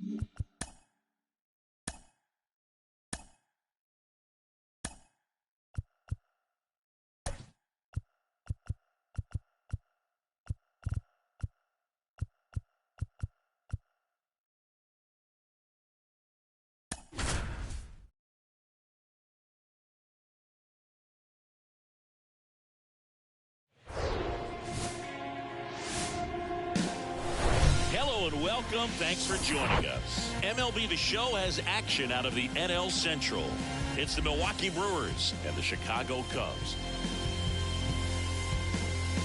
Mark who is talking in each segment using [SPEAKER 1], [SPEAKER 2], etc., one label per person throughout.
[SPEAKER 1] And welcome. Thanks for joining us. MLB The Show has action out of the NL Central. It's the Milwaukee Brewers and the Chicago Cubs.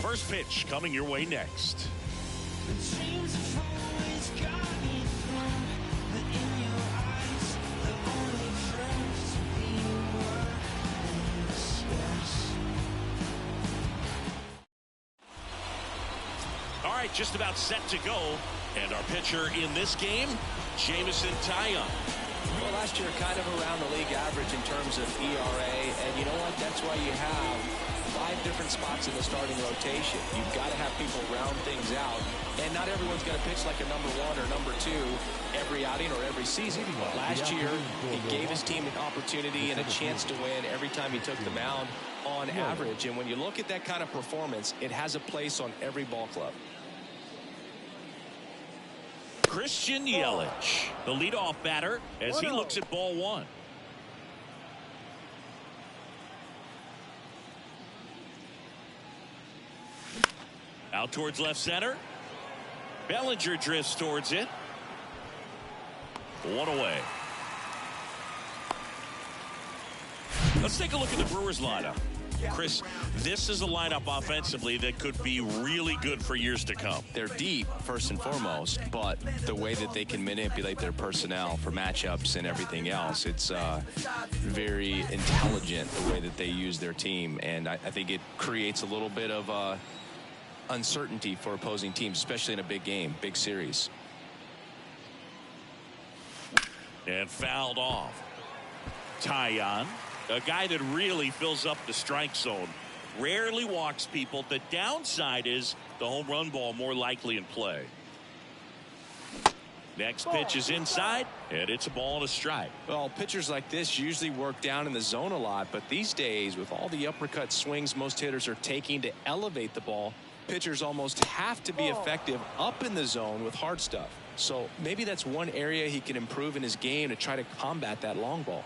[SPEAKER 1] First pitch coming your way next. All right, just about set to go. And our pitcher in this game, Jameson Taillon.
[SPEAKER 2] Well, last year kind of around the league average in terms of ERA. And you know what? That's why you have 5 different spots in the starting rotation. You've got to have people round things out. And not everyone's going to pitch like a number 1 or number 2 every outing or every season. Last year, he gave his team an opportunity and a chance to win every time he took the mound on average. And when you look at that kind of performance, it has a place on every ball club.
[SPEAKER 1] Christian Yelich, the leadoff batter, as he looks at ball 1. Out towards left center. Bellinger drifts towards it. 1 away. Let's take a look at the Brewers lineup. Chris, this is a lineup offensively that could be really good for years to come.
[SPEAKER 2] They're deep, first and foremost, but the way that they can manipulate their personnel for matchups and everything else, it's very intelligent the way that they use their team, and I think it creates a little bit of uncertainty for opposing teams, especially in a big game, big series.
[SPEAKER 1] And fouled off. Taillon, a guy that really fills up the strike zone, rarely walks people. The downside is the home run ball more likely in play. Next pitch is inside, and it's a ball and a strike.
[SPEAKER 2] Well, pitchers like this usually work down in the zone a lot, but these days, with all the uppercut swings most hitters are taking to elevate the ball, pitchers almost have to be effective up in the zone with hard stuff. So maybe that's one area he can improve in his game to try to combat that long ball.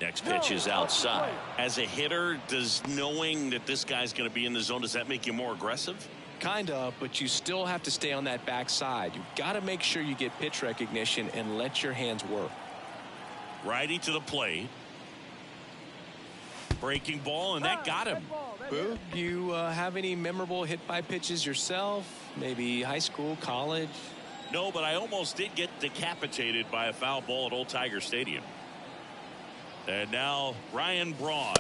[SPEAKER 1] Next pitch is outside. As a hitter, does knowing that this guy's going to be in the zone, does that make you more aggressive?
[SPEAKER 2] Kind of, but you still have to stay on that backside. You've got to make sure you get pitch recognition and let your hands work.
[SPEAKER 1] Righty to the plate. Breaking ball, and that got him.
[SPEAKER 2] Boo, you have any memorable hit by pitches yourself? Maybe high school, college?
[SPEAKER 1] No, but I almost did get decapitated by a foul ball at Old Tiger Stadium. And now Ryan Braun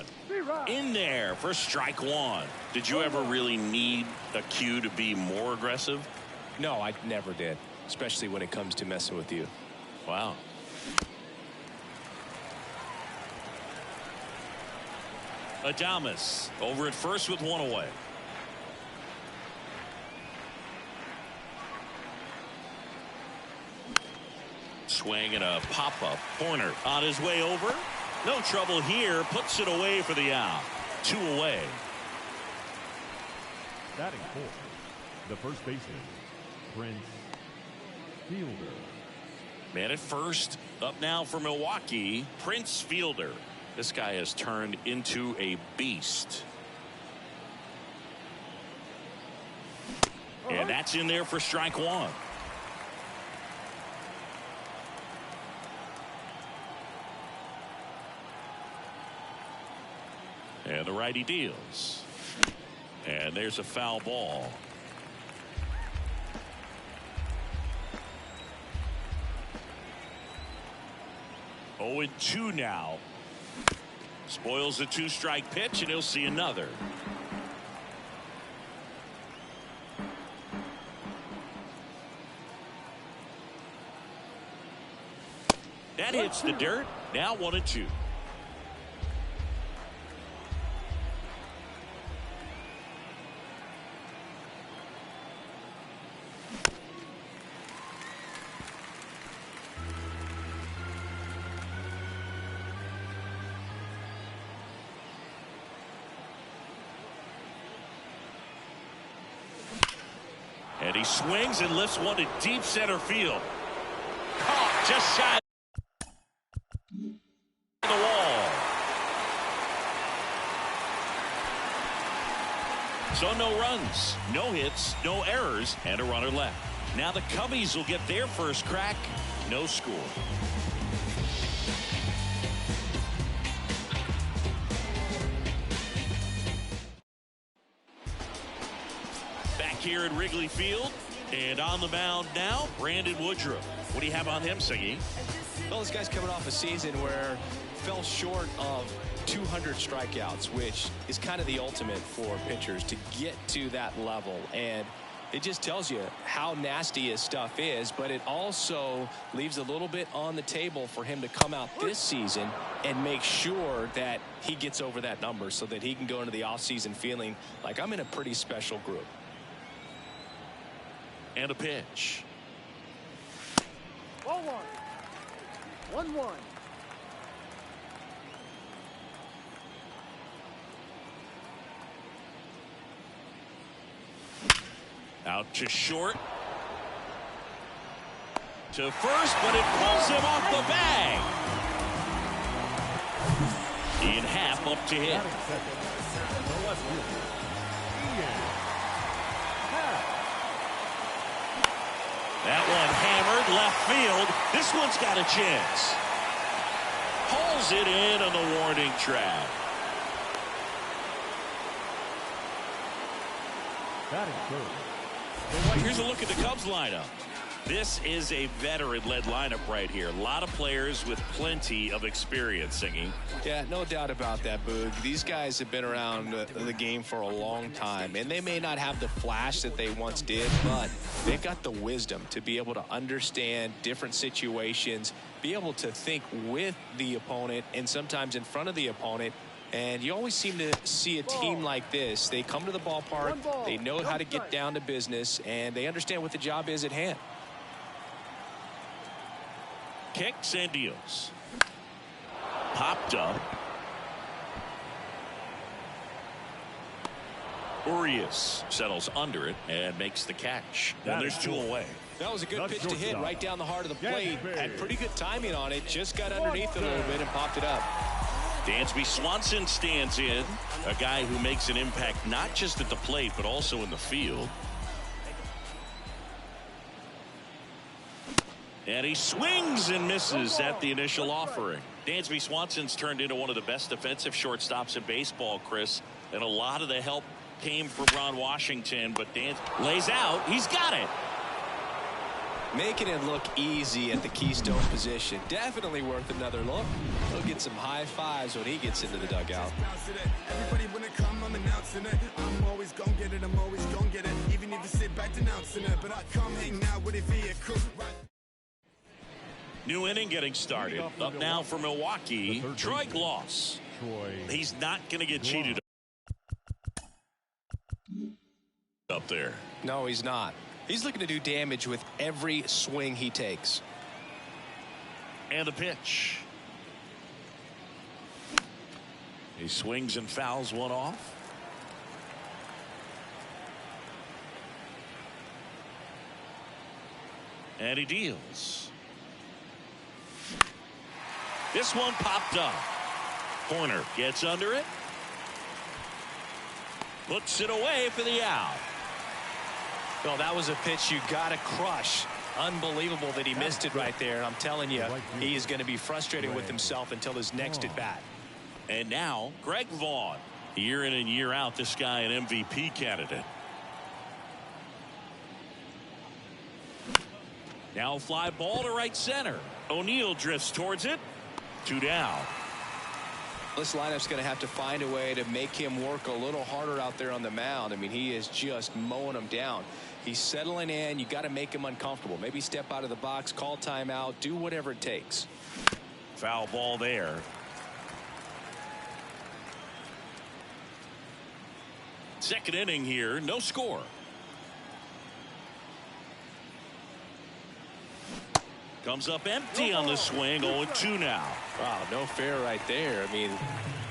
[SPEAKER 1] in there for strike 1. Did you ever really need a cue to be more aggressive?
[SPEAKER 2] No, I never did, especially when it comes to messing with you.
[SPEAKER 1] Wow. Adames over at first with 1 away. Swing and a pop-up. Corner on his way over. No trouble here. Puts it away for the out. 2 away.
[SPEAKER 3] Batting 4th, the first baseman, Prince Fielder.
[SPEAKER 1] Man at first. Up now for Milwaukee, Prince Fielder. This guy has turned into a beast. And that's in there for strike 1. And the righty deals. And there's a foul ball. Oh, 0-2 now. Spoils the 2-strike pitch, and he'll see another. That hits the dirt. Now 1-2. And he swings and lifts one to deep center field. Caught just shy of the wall. So no runs, no hits, no errors, and a runner left. Now the Cubbies will get their first crack. No score. Back here at Wrigley Field, and on the mound now, Brandon Woodruff. What do you have on him, Siggy?
[SPEAKER 2] Well, this guy's coming off a season where fell short of 200 strikeouts, which is kind of the ultimate for pitchers to get to that level. And it just tells you how nasty his stuff is, but it also leaves a little bit on the table for him to come out this season and make sure that he gets over that number so that he can go into the offseason feeling like I'm in a pretty special group.
[SPEAKER 1] And a pitch.
[SPEAKER 4] 1-1.
[SPEAKER 1] Out to short. To first, but it pulls him off the bag. In half up to hit. That one hammered left field. This one's got a chance. Hauls it in on the warning track. Here's a look at the Cubs lineup. This is a veteran-led lineup right here. A lot of players with plenty of experience, Singing.
[SPEAKER 2] Yeah, no doubt about that, Boog. These guys have been around the game for a long time, and they may not have the flash that they once did, but they've got the wisdom to be able to understand different situations, be able to think with the opponent and sometimes in front of the opponent. And you always seem to see a team like this. They come to the ballpark, they know how to get down to business, and they understand what the job is at hand.
[SPEAKER 1] Kicks and deals. Popped up. Urias settles under it and makes the catch. And there's two away.
[SPEAKER 2] That was a good pitch to hit right down the heart of the plate. Had pretty good timing on it. Just got underneath it a little bit and popped it up.
[SPEAKER 1] Dansby Swanson stands in. A guy who makes an impact not just at the plate but also in the field. And he swings and misses at the initial offering. Dansby Swanson's turned into one of the best defensive shortstops in baseball, Chris. And a lot of the help came from Ron Washington, but Dan lays out. He's got it.
[SPEAKER 2] Making it look easy at the keystone position. Definitely worth another look. He'll get some high fives when he gets into the dugout.
[SPEAKER 5] Everybody when it come, I'm announcing it. I'm always gonna get it. I'm always gonna get it. Even if you sit back denouncing it, but I come hang out with a vehicle.
[SPEAKER 1] New inning getting started. Up now for Milwaukee, Troy Gloss. He's not going to get cheated up there.
[SPEAKER 2] No, he's not. He's looking to do damage with every swing he takes.
[SPEAKER 1] And a pitch. He swings and fouls one off. And he deals. This one popped up. Corner gets under it. Puts it away for the out.
[SPEAKER 2] Well, that was a pitch you got to crush. Unbelievable that he missed it right there. I'm telling you, he is going to be frustrated with himself until his next at bat.
[SPEAKER 1] And now, Greg Vaughn. Year in and year out, this guy an MVP candidate. Now fly ball to right center. O'Neill drifts towards it. 2 down.
[SPEAKER 2] This lineup's going to have to find a way to make him work a little harder out there on the mound. I mean, he is just mowing them down. He's settling in. You got to make him uncomfortable. Maybe step out of the box, call timeout, do whatever it takes.
[SPEAKER 1] Foul ball there. Second inning here, no score. Comes up empty on the swing. 0-2 now.
[SPEAKER 2] Wow, no fair right there. I mean,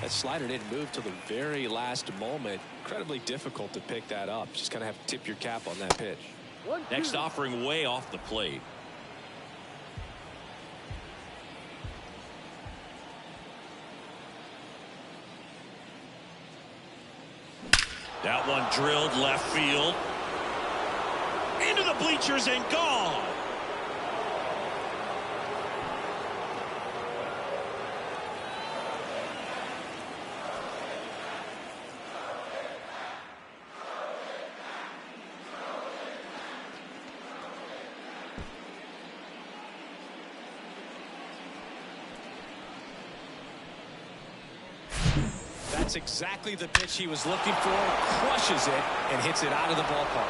[SPEAKER 2] that slider didn't move till the very last moment. Incredibly difficult to pick that up. Just kind of have to tip your cap on that pitch.
[SPEAKER 1] Next offering way off the plate. That one drilled left field. Into the bleachers and gone.
[SPEAKER 2] That's exactly the pitch he was looking for. Crushes it and hits it out of the ballpark.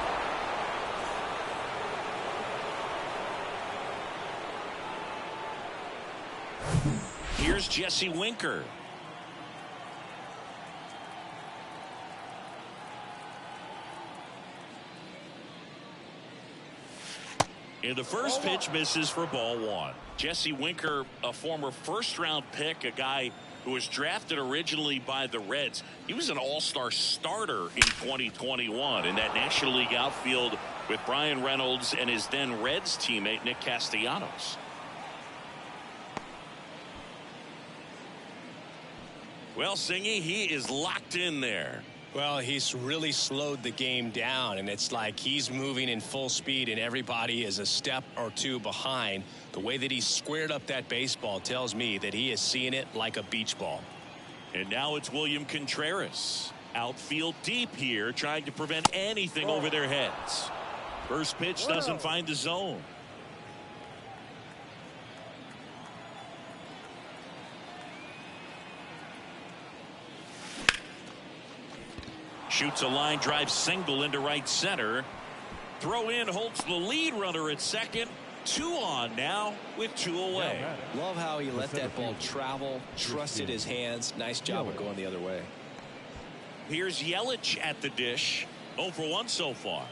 [SPEAKER 1] Here's Jesse Winker. And the first pitch misses for ball one. Jesse Winker, a former first-round pick, a guy who was drafted originally by the Reds. He was an all-star starter in 2021 in that National League outfield with Brian Reynolds and his then Reds teammate Nick Castellanos. Well, Singy, he is locked in there.
[SPEAKER 2] Well, he's really slowed the game down, and it's like he's moving in full speed and everybody is a step or two behind. The way that he squared up that baseball tells me that he is seeing it like a beach ball.
[SPEAKER 1] And now it's William Contreras. Outfield deep here, trying to prevent anything over their heads. First pitch doesn't find the zone. Shoots a line drive single into right center. Throw in holds the lead runner at second. 2 on now with 2 away.
[SPEAKER 2] Love how he let that ball travel, trusted his hands. Nice job of going the other way.
[SPEAKER 1] Here's Yelich at the dish. 0 for 1 so far.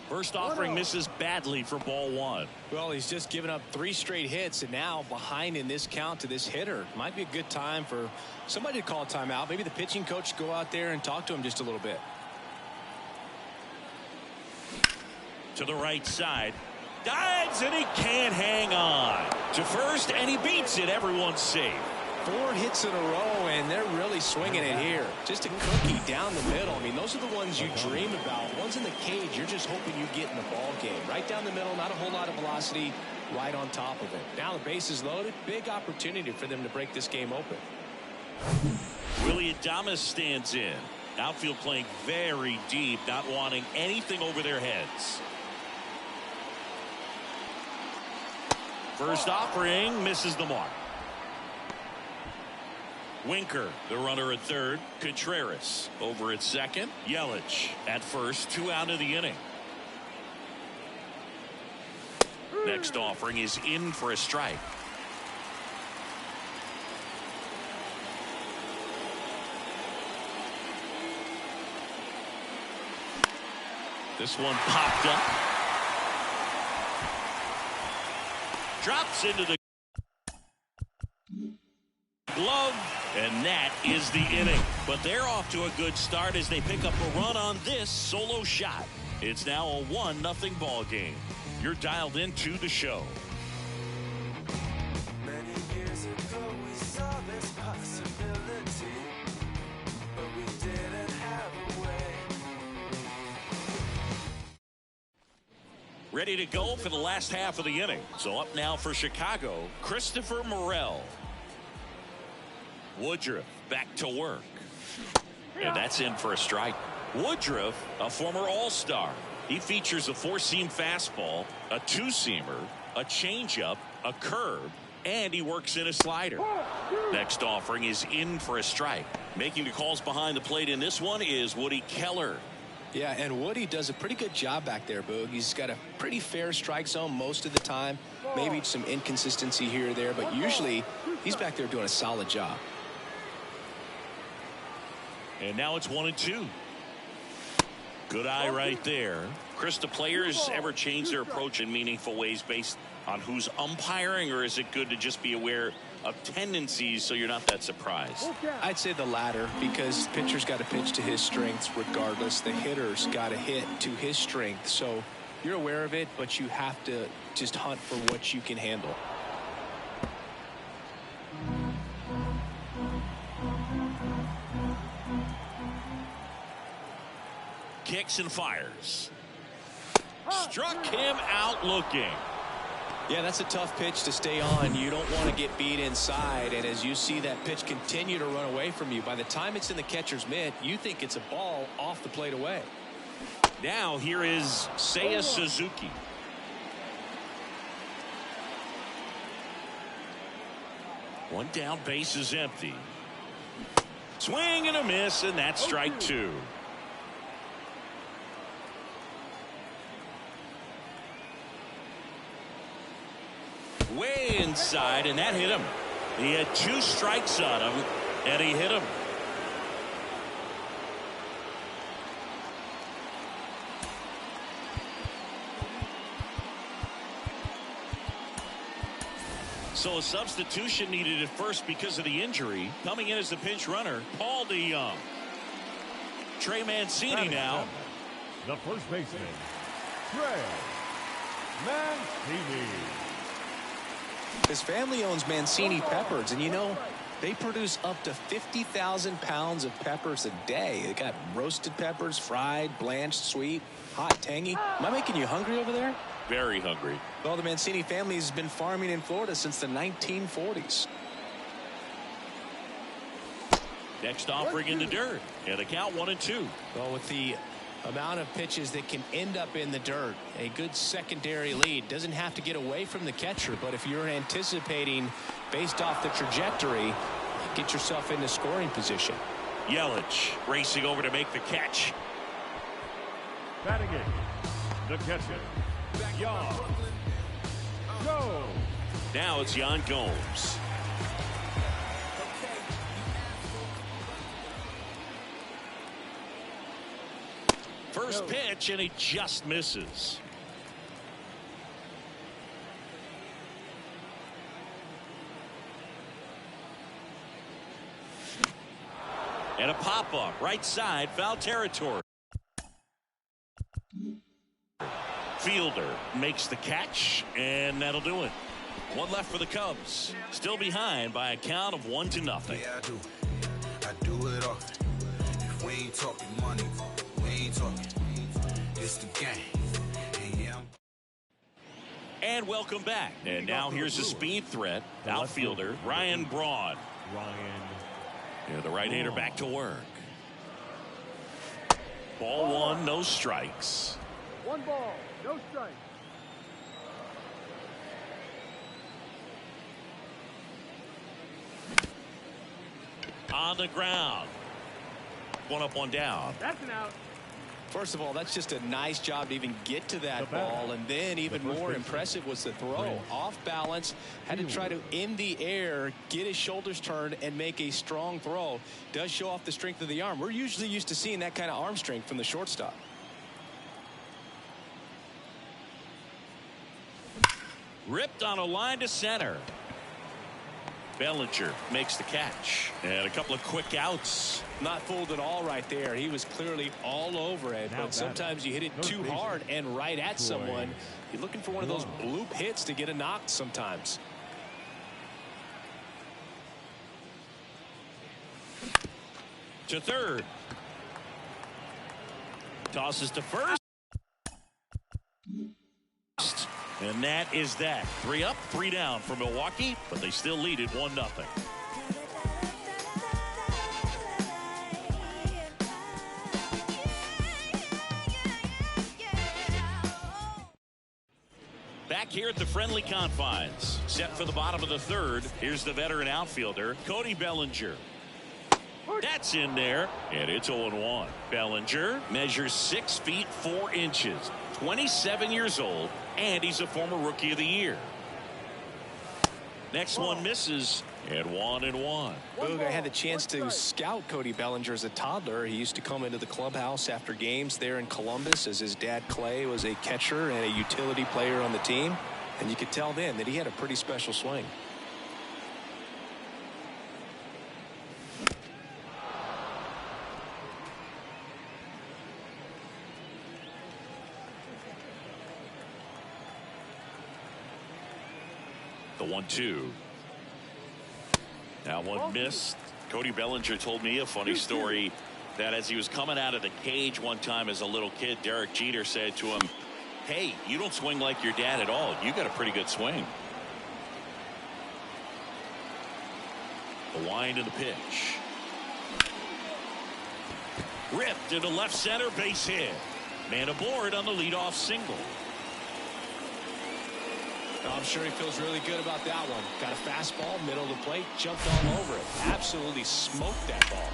[SPEAKER 1] First offering misses badly for ball one.
[SPEAKER 2] Well, he's just given up 3 straight hits, and now behind in this count to this hitter. Might be a good time for somebody to call a timeout. Maybe the pitching coach go out there and talk to him just a little bit.
[SPEAKER 1] To the right side. Dives, and he can't hang on. To first, and he beats it. Everyone's safe.
[SPEAKER 2] 4 hits in a row, and they're really swinging it here. Just a cookie down the middle. I mean, those are the ones you dream about. Ones in the cage, you're just hoping you get in the ball game. Right down the middle, not a whole lot of velocity, right on top of it. Now the base is loaded. Big opportunity for them to break this game open.
[SPEAKER 1] Willie Adames stands in. Outfield playing very deep, not wanting anything over their heads. First offering misses the mark. Winker, the runner at third. Contreras over at second. Yelich at first. 2 out of the inning. Next offering is in for a strike. This one popped up. Drops into the glove, and that is the inning. But they're off to a good start as they pick up a run on this solo shot. It's now a 1-0 ball game. You're dialed into the show.
[SPEAKER 6] Many years ago we saw this possibility, but we didn't have a way.
[SPEAKER 1] Ready to go for the last half of the inning. So up now for Chicago, Christopher Morel. Woodruff back to work. And that's in for a strike. Woodruff, a former all-star. He features a 4-seam fastball, a 2-seamer, a changeup, a curve, and he works in a slider. Next offering is in for a strike. Making the calls behind the plate in this one is Woody Keller.
[SPEAKER 2] Yeah, and Woody does a pretty good job back there, Boog. He's got a pretty fair strike zone most of the time. Maybe some inconsistency here or there, but usually he's back there doing a solid job.
[SPEAKER 1] And now it's 1-2. Good eye right there. Chris, do players ever change their approach in meaningful ways based on who's umpiring, or is it good to just be aware of tendencies, so you're not that surprised.
[SPEAKER 2] I'd say the latter, because pitcher's got to pitch to his strengths regardless. The hitter's got to hit to his strength. So you're aware of it, but you have to just hunt for what you can handle.
[SPEAKER 1] Kicks and fires. Struck him out looking.
[SPEAKER 2] Yeah, that's a tough pitch to stay on. You don't want to get beat inside, and as you see that pitch continue to run away from you, by the time it's in the catcher's mitt, you think it's a ball off the plate away.
[SPEAKER 1] Now here is Seiya Suzuki. One down, base is empty. Swing and a miss, and that's strike two. Way inside, and that hit him. He had 2 strikes on him, and he hit him. So a substitution needed at first because of the injury. Coming in as the pinch runner, Paul DeYoung. Trey Mancini now.
[SPEAKER 3] The first baseman, Trey Mancini.
[SPEAKER 2] His family owns Mancini Peppers, and you know, they produce up to 50,000 pounds of peppers a day. They got roasted peppers, fried, blanched, sweet, hot, tangy. Am I making you hungry over there?
[SPEAKER 1] Very hungry.
[SPEAKER 2] Well, the Mancini family has been farming in Florida since the 1940s.
[SPEAKER 1] Next offering in the dirt, and the count 1-2.
[SPEAKER 2] Well, with the amount of pitches that can end up in the dirt, a good secondary lead doesn't have to get away from the catcher, but if you're anticipating based off the trajectory, get yourself into scoring position.
[SPEAKER 1] Yelich racing over to make the catch.
[SPEAKER 3] Batting in, the catcher, Yan Gomes.
[SPEAKER 1] Now it's Yan Gomes. First pitch, and he just misses. And a pop-up, right side, foul territory. Fielder makes the catch, and that'll do it. One left for the Cubs. Still behind by a count of 1-0.
[SPEAKER 7] Yeah, I do it all. If we ain't talking money, we ain't talking. It's the game.
[SPEAKER 1] And welcome back. And now here's a speed threat. Outfielder Ryan Braun. Yeah, the right-hander back to work. Ball one, no strikes.
[SPEAKER 4] 1 ball, no strikes.
[SPEAKER 1] On the ground. 1 up, 1 down.
[SPEAKER 4] That's an out.
[SPEAKER 2] First of all, that's just a nice job to even get to that ball, and then even more impressive was the throw. Off balance, had to try to, in the air, get his shoulders turned and make a strong throw. Does show off the strength of the arm. We're usually used to seeing that kind of arm strength from the shortstop.
[SPEAKER 1] Ripped on a line to center. Bellinger makes the catch. And a couple of quick outs.
[SPEAKER 2] Not fooled at all right there. He was clearly all over it. But sometimes you hit it too hard and right at someone. You're looking for one of those bloop hits to get a knock sometimes.
[SPEAKER 1] To third. Tosses to first. And that is that. 3 up, 3 down for Milwaukee, but they still lead it 1-0. Back here at the friendly confines. Set for the bottom of the third. Here's the veteran outfielder, Cody Bellinger. That's in there, and it's 0-1. Bellinger measures 6 feet 4 inches, 27 years old, and he's a former Rookie of the Year. Next one misses, and 1-1.
[SPEAKER 2] Boog, I had the chance to scout Cody Bellinger as a toddler. He used to come into the clubhouse after games there in Columbus, as his dad Clay was a catcher and a utility player on the team, and you could tell then that he had a pretty special swing.
[SPEAKER 1] The 1-2. Now one missed. Cody Bellinger told me a funny story that as he was coming out of the cage one time as a little kid, Derek Jeter said to him, "Hey, you don't swing like your dad at all. You got a pretty good swing." The wind of the pitch. Ripped into left center, base hit. Man aboard on the leadoff single.
[SPEAKER 2] I'm sure he feels really good about that one. Got a fastball, middle of the plate, jumped all over it. Absolutely smoked that ball.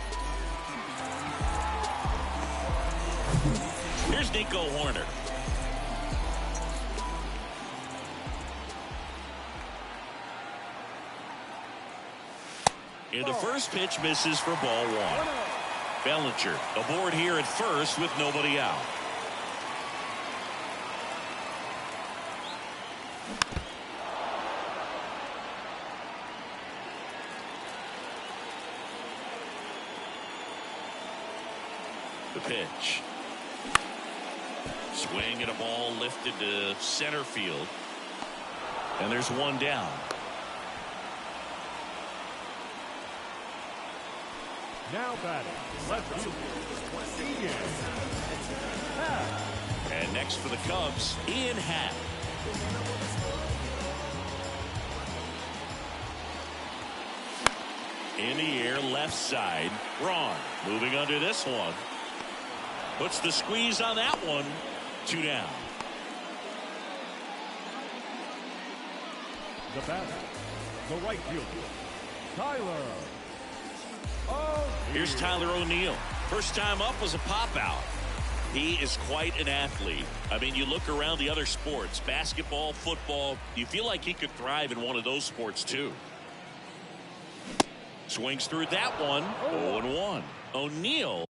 [SPEAKER 1] Here's Nico Horner. And the first pitch misses for ball one. Bellinger aboard here at first with nobody out. The pitch. Swing and a ball lifted to center field. And there's one down.
[SPEAKER 3] Now batting, left fielder, Ian Happ.
[SPEAKER 1] And next for the Cubs, Ian Happ. In the air, left side. Braun moving under this one. Puts the squeeze on that one. 2 down.
[SPEAKER 3] The batter, the right fielder, Tyler.
[SPEAKER 1] Here's Tyler O'Neill. First time up was a pop out. He is quite an athlete. I mean, you look around the other sports, basketball, football, you feel like he could thrive in one of those sports too. Swings through that one. 0-1. O'Neill.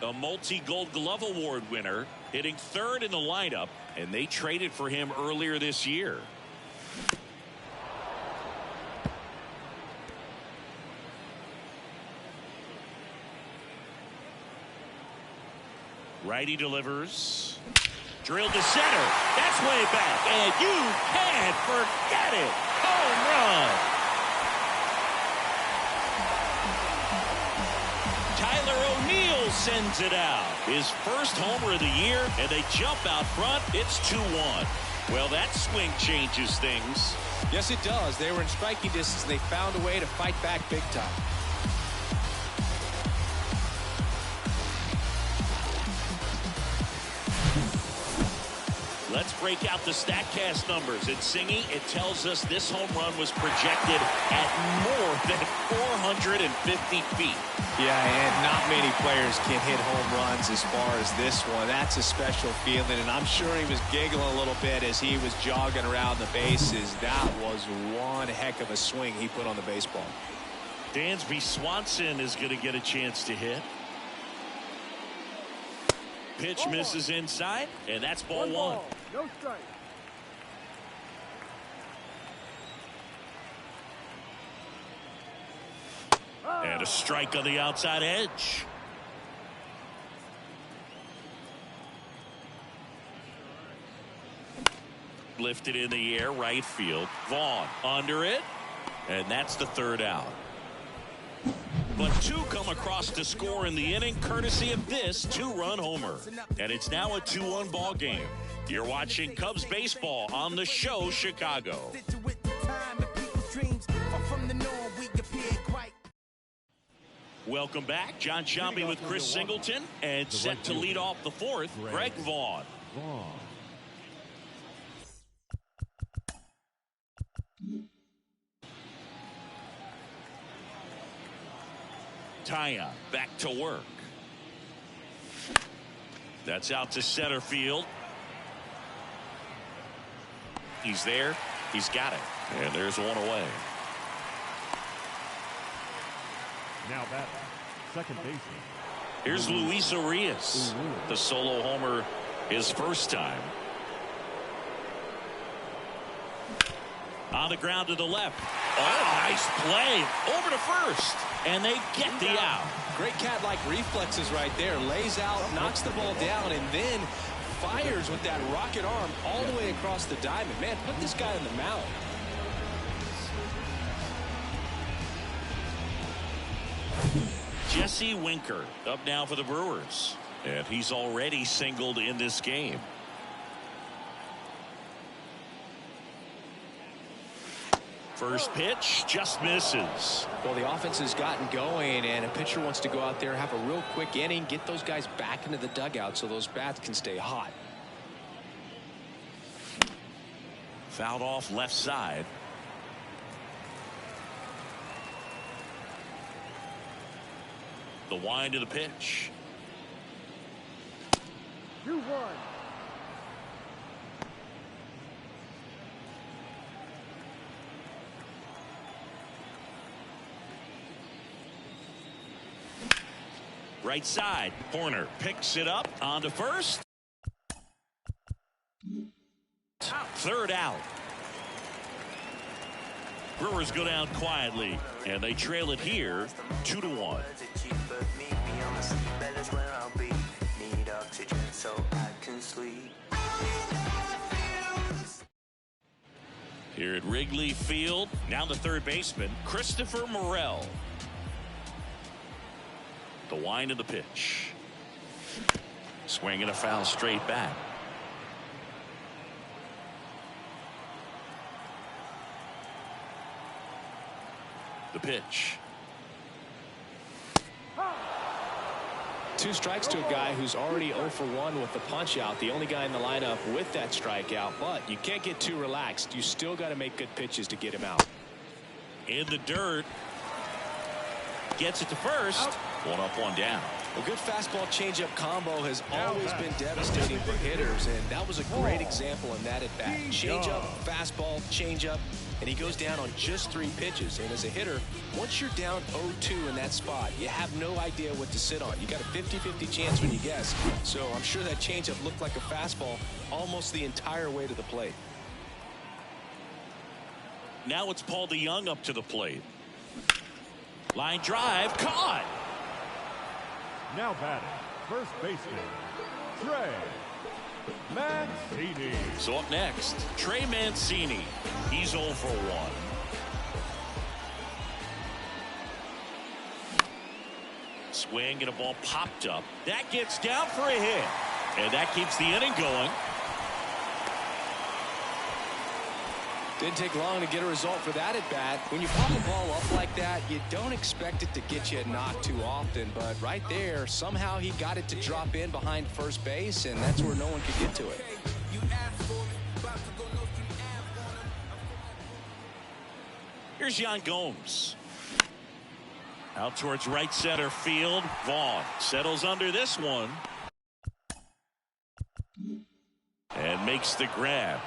[SPEAKER 1] A multi-gold glove award winner, hitting third in the lineup, and they traded for him earlier this year. Righty delivers. Drilled to center. That's way back, and you can't forget it. Home run. Tyler O'Neill sends it out. His first homer of the year, and they jump out front. It's 2-1. Well, that swing changes things.
[SPEAKER 2] Yes, it does. They were in striking distance, and they found a way to fight back big time.
[SPEAKER 1] Let's break out the StatCast numbers. It's Singy. It tells us this home run was projected at more than 450 feet.
[SPEAKER 2] Yeah, and not many players can hit home runs as far as this one. That's a special feeling, and I'm sure he was giggling a little bit as he was jogging around the bases. That was one heck of a swing he put on the baseball.
[SPEAKER 1] Dansby Swanson is going to get a chance to hit. Pitch misses inside, and that's ball one.
[SPEAKER 4] No strike.
[SPEAKER 1] And a strike on the outside edge. Lifted in the air, right field. Vaughn under it, and that's the third out. but 2 come across to score in the inning courtesy of this 2-run homer. And it's now a 2-1 ball game. You're watching Cubs baseball on the show Chicago. Welcome back. John Sciambi with Chris Singleton, and set to lead off the 4th, Greg Vaughn. Taya back to work. That's out to center field. He's there. He's got it. And there's one away.
[SPEAKER 3] Now batting, second baseman.
[SPEAKER 1] Here's Luis Urias. The solo homer his first time. On the ground to the left. Oh, nice play. Over to first. And they get the out.
[SPEAKER 2] Great cat-like reflexes right there. Lays out, knocks the ball down, and then fires with that rocket arm all the way across the diamond. Man, put this guy in the mound.
[SPEAKER 1] Jesse Winker up now for the Brewers. And he's already singled in this game. First pitch just misses.
[SPEAKER 2] Well, the offense has gotten going, and a pitcher wants to go out there, have a real quick inning, get those guys back into the dugout so those bats can stay hot.
[SPEAKER 1] Fouled off left side. The wind of the pitch.
[SPEAKER 4] 2-1.
[SPEAKER 1] Right side. Horner picks it up onto first. Third out. Brewers go down quietly, and they trail it here 2-1. Here at Wrigley Field, now the third baseman, Christopher Morel. The wind of the pitch. Swing and a foul straight back. The pitch.
[SPEAKER 2] 2 strikes to a guy who's already 0 for 1 with the punch out. The only guy in the lineup with that strikeout, but you can't get too relaxed. You still got to make good pitches to get him out.
[SPEAKER 1] In the dirt. Gets it to first. One up, one down.
[SPEAKER 2] A good fastball changeup combo has always been devastating for hitters, and that was a great example in that at bat. Changeup, fastball, changeup, and he goes down on just 3 pitches. And as a hitter, once you're down 0-2 in that spot, you have no idea what to sit on. You got a 50-50 chance when you guess. So I'm sure that changeup looked like a fastball almost the entire way to the plate.
[SPEAKER 1] Now it's Paul DeYoung up to the plate. Line drive, caught.
[SPEAKER 3] Now batting, first baseman, Trey Mancini.
[SPEAKER 1] So up next, Trey Mancini. He's 0 for 1. Swing and a ball popped up. That gets down for a hit. And that keeps the inning going.
[SPEAKER 2] Didn't take long to get a result for that at bat. When you pop a ball up like that, you don't expect it to get you a knock too often. But right there, somehow he got it to drop in behind first base, and that's where no one could get to it.
[SPEAKER 1] Here's Yan Gomes. Out towards right center field. Vaughn settles under this one. And makes the grab.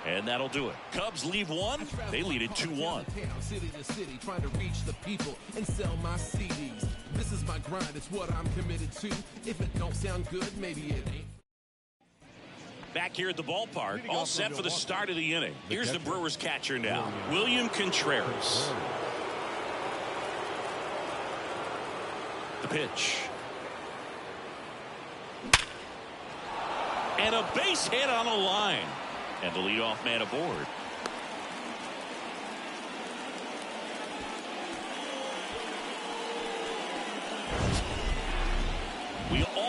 [SPEAKER 1] And that'll do it. Cubs leave 1. They lead it 2-1.
[SPEAKER 8] City to city, trying to reach the people and sell my CDs. This is my grind. It's what I'm committed to. If it don't sound good, maybe it ain't.
[SPEAKER 1] Back here at the ballpark, all set for the start of the inning. Here's the Brewers catcher now, William Contreras. The pitch. And a base hit on the line. And the leadoff man aboard.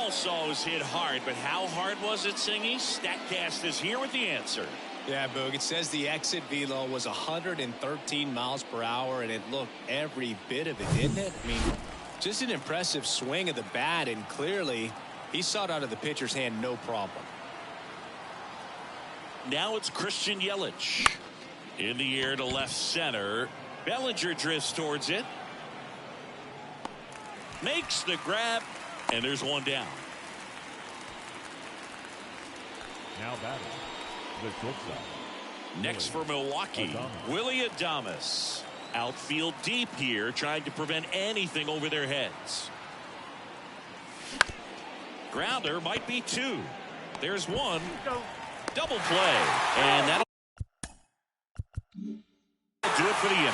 [SPEAKER 1] also was hit hard, but how hard was it, Singy? StatCast is here with the answer.
[SPEAKER 2] Yeah, Boog, it says the exit velo was 113 miles per hour, and it looked every bit of it, didn't it? I mean, just an impressive swing of the bat, and clearly he saw it out of the pitcher's hand no problem.
[SPEAKER 1] Now it's Christian Yelich. In the air to left center. Bellinger drifts towards it. Makes the grab, and there's one down.
[SPEAKER 3] Now batting, the shortstop.
[SPEAKER 1] Next for Milwaukee, Willie Adames. Outfield deep here, trying to prevent anything over their heads. Grounder might be two. There's one. Double play, and that'll do it for the inning.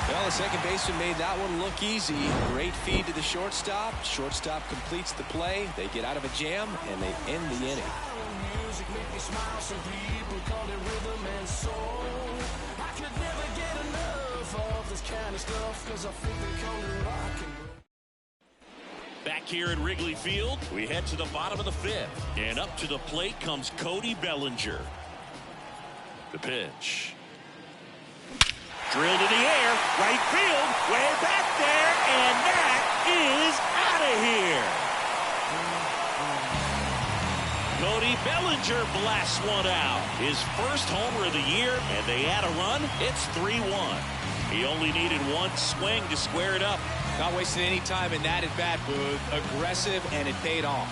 [SPEAKER 2] Well, the second baseman made that one look easy. Great feed to the shortstop. Shortstop completes the play. They get out of a jam, and they end the inning.
[SPEAKER 6] Music make me smile. Some people call it rhythm and soul. I could never get enough of this kind of stuff, 'cause I think they call it rock and roll.
[SPEAKER 1] Back here at Wrigley Field, we head to the bottom of the fifth. And up to the plate comes Cody Bellinger. The pitch. Drilled in the air, right field, way back there, and that is out of here. Cody Bellinger blasts one out. His first homer of the year, and they add a run. It's 3-1. He only needed one swing to square it up.
[SPEAKER 2] Not wasting any time in that at bat, Boog. Aggressive, and it paid off.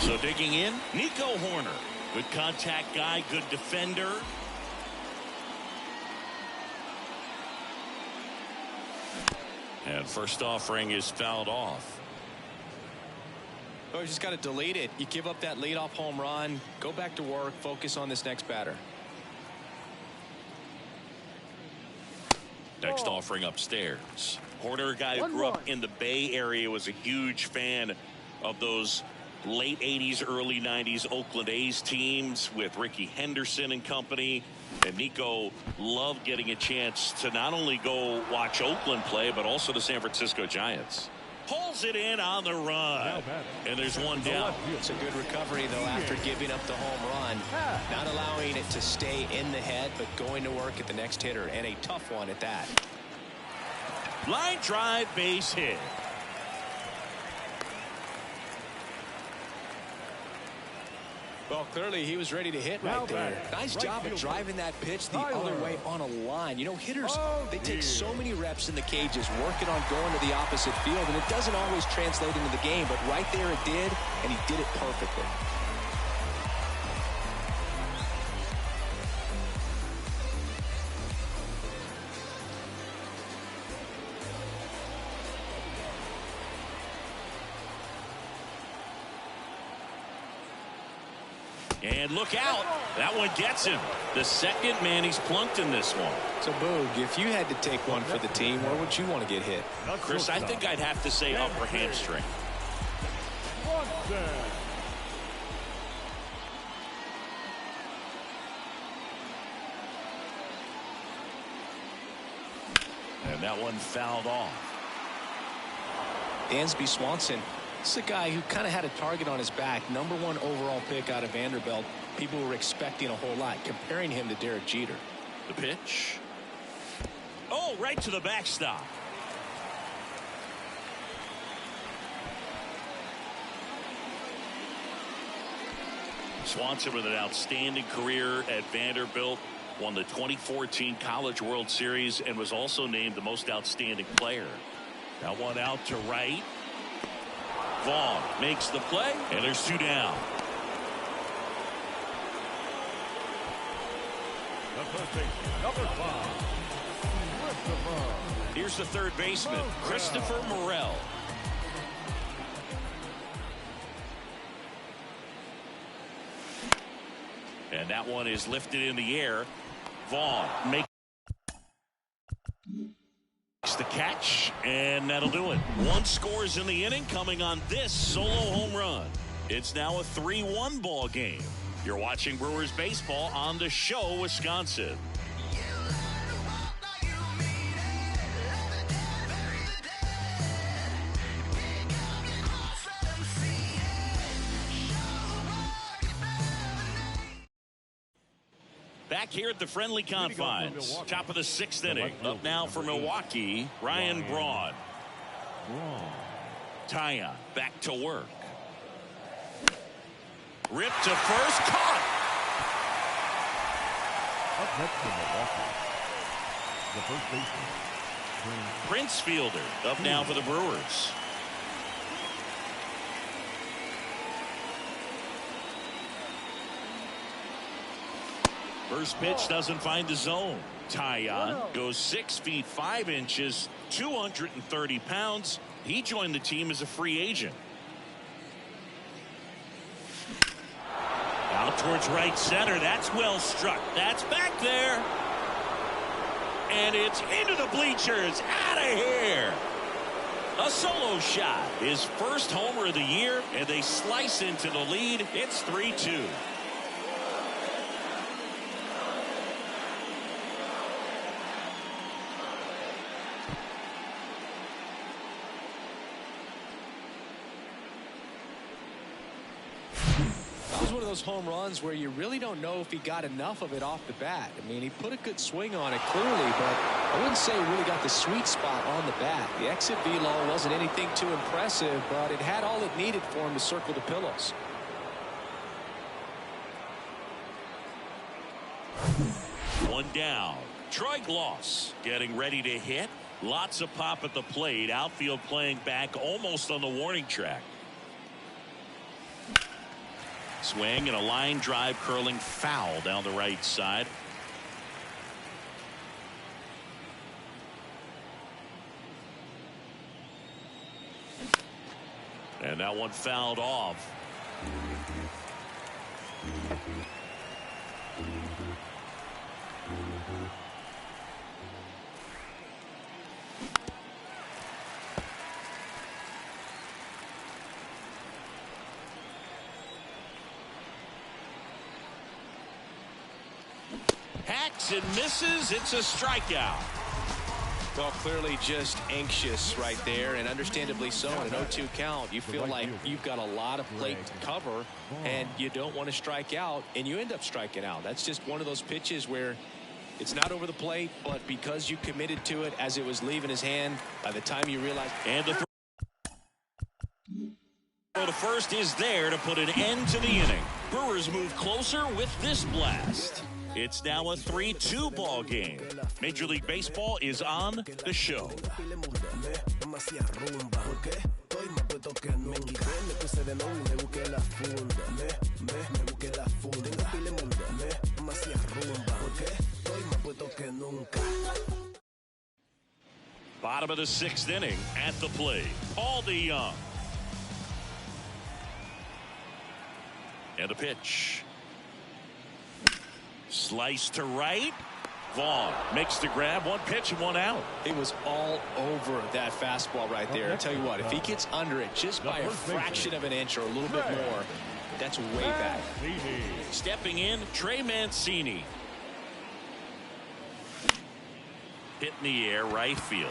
[SPEAKER 1] So digging in, Nico Horner. Good contact guy, good defender. And first offering is fouled off.
[SPEAKER 2] Oh, you just got to delete it. You give up that leadoff home run. Go back to work. Focus on this next batter.
[SPEAKER 1] Next offering upstairs. Horner, a guy who grew up in the Bay Area, was a huge fan of those late 80s, early 90s Oakland A's teams with Ricky Henderson and company. And Nico loved getting a chance to not only go watch Oakland play, but also the San Francisco Giants. Pulls it in on the run. And there's one down.
[SPEAKER 2] It's a good recovery, though, after giving up the home run. Not allowing it to stay in the head, but going to work at the next hitter. And a tough one at that.
[SPEAKER 1] Line drive, base hit.
[SPEAKER 2] Well, clearly he was ready to hit right there. Nice job of driving that pitch the other way on a line. You know, hitters, they take so many reps in the cages working on going to the opposite field, and it doesn't always translate into the game, but right there it did, and he did it perfectly.
[SPEAKER 1] And look out. That one gets him. The second man he's plunked in this one.
[SPEAKER 2] So, Boog, if you had to take one for the team, where would you want to get hit?
[SPEAKER 1] Chris, I think I'd have to say upper hamstring. And that one fouled off.
[SPEAKER 2] Dansby Swanson. This is a guy who kind of had a target on his back. #1 overall pick out of Vanderbilt. People were expecting a whole lot, comparing him to Derek Jeter.
[SPEAKER 1] The pitch. Oh, right to the backstop. Swanson with an outstanding career at Vanderbilt. Won the 2014 College World Series and was also named the most outstanding player. That one out to right. Vaughn makes the play, and there's two down.
[SPEAKER 3] Number 5.
[SPEAKER 1] Here's the third baseman, Christopher Morel. And that one is lifted in the air. Vaughn makes the catch, and that'll do it. 1 scores in the inning coming on this solo home run. It's now a 3-1 ball game. You're watching Brewers baseball on the Show Wisconsin. Back here at the friendly confines. Top of the 6th inning. Up now for Milwaukee, Ryan Braun. Tyon back to work. Ripped to first. Caught.
[SPEAKER 3] Up next for Milwaukee, the first baseman,
[SPEAKER 1] Prince Fielder up now for the Brewers. First pitch doesn't find the zone. Tyon goes 6 feet 5 inches, 230 pounds. He joined the team as a free agent. Out towards right center. That's well struck. That's back there. And it's into the bleachers. Out of here. A solo shot. His first homer of the year, and they slice into the lead. It's 3-2.
[SPEAKER 2] Home runs where you really don't know if he got enough of it off the bat. I mean, he put a good swing on it clearly, but I wouldn't say he really got the sweet spot on the bat. The exit velo wasn't anything too impressive, but it had all it needed for him to circle the pillows.
[SPEAKER 1] One down. Troy Gloss getting ready to hit. Lots of pop at the plate. Outfield playing back almost on the warning track. Swing and a line drive curling foul down the right side. And that one fouled off. Hacks and misses. It's a strikeout.
[SPEAKER 2] Well, clearly just anxious right there, and understandably so. In an 0-2 count, you feel like you've got a lot of plate to cover, and you don't want to strike out, and you end up striking out. That's just one of those pitches where it's not over the plate, but because you committed to it as it was leaving his hand, by the time you realize.
[SPEAKER 1] And the throw to first is there to put an end to the inning. Brewers move closer with this blast. It's now a 3-2 ball game. Major League Baseball is on the Show. Bottom of the 6th inning at the plate. Paul DeYoung. And a pitch. Slice to right. Vaughn makes the grab. One pitch and one out.
[SPEAKER 2] It was all over that fastball right there. I tell you what, if he gets under it just by a fraction of an inch or a little bit more, that's way back.
[SPEAKER 1] Stepping in, Trey Mancini. Hit in the air, right field.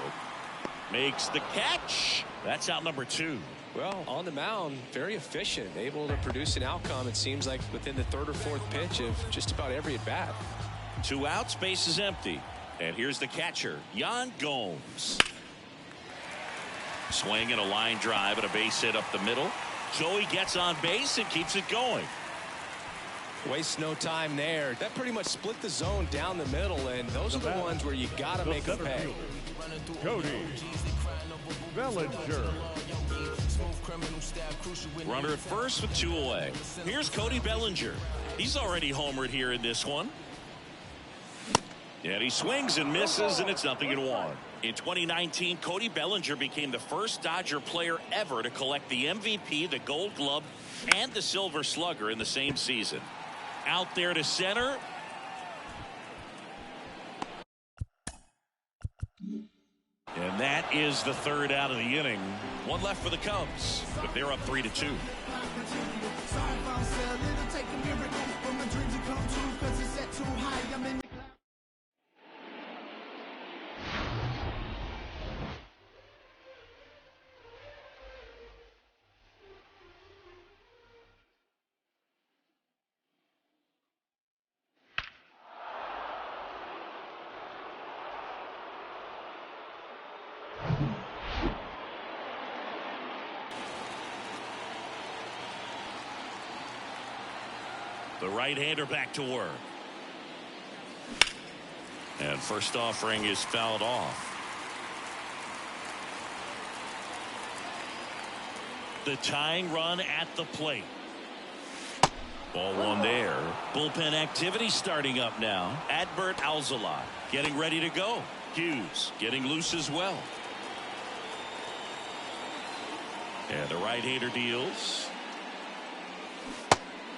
[SPEAKER 1] Makes the catch. That's out number 2.
[SPEAKER 2] Well, on the mound, very efficient, able to produce an outcome, it seems like, within the 3rd or 4th pitch of just about every at-bat.
[SPEAKER 1] 2 outs, base is empty. And here's the catcher, Yan Gomes. Swing and a line drive and a base hit up the middle. Joey gets on base and keeps it going.
[SPEAKER 2] Wastes no time there. That pretty much split the zone down the middle, and those are the ones where you got to make them pay.
[SPEAKER 3] Cody Bellinger.
[SPEAKER 1] Runner at first with 2 away. Here's Cody Bellinger. He's already homered here in this one. And he swings and misses, and it's 0-1. In 2019, Cody Bellinger became the first Dodger player ever to collect the MVP, the Gold Glove, and the Silver Slugger in the same season. Out there to center. And that is the third out of the inning. One left for the Cubs, but they're up 3-2. The right-hander back to work. And first offering is fouled off. The tying run at the plate. Ball one there. Bullpen activity starting up now. Adbert Alzolay getting ready to go. Hughes getting loose as well. And the right-hander deals.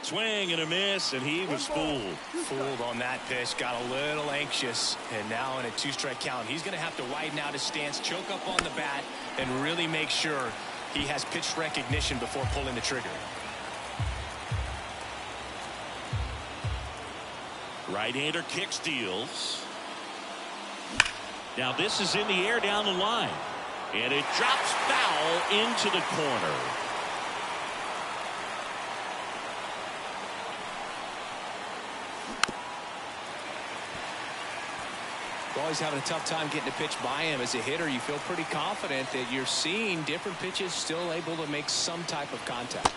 [SPEAKER 1] Swing and a miss, and he was fooled.
[SPEAKER 2] Fooled on that pitch, got a little anxious, and now in a 2-strike count, he's going to have to widen out his stance, choke up on the bat, and really make sure he has pitch recognition before pulling the trigger.
[SPEAKER 1] Right-hander kicks, deals. Now this is in the air down the line, and it drops foul into the corner.
[SPEAKER 2] Always having a tough time getting a pitch by him. As a hitter, you feel pretty confident that you're seeing different pitches still able to make some type of contact.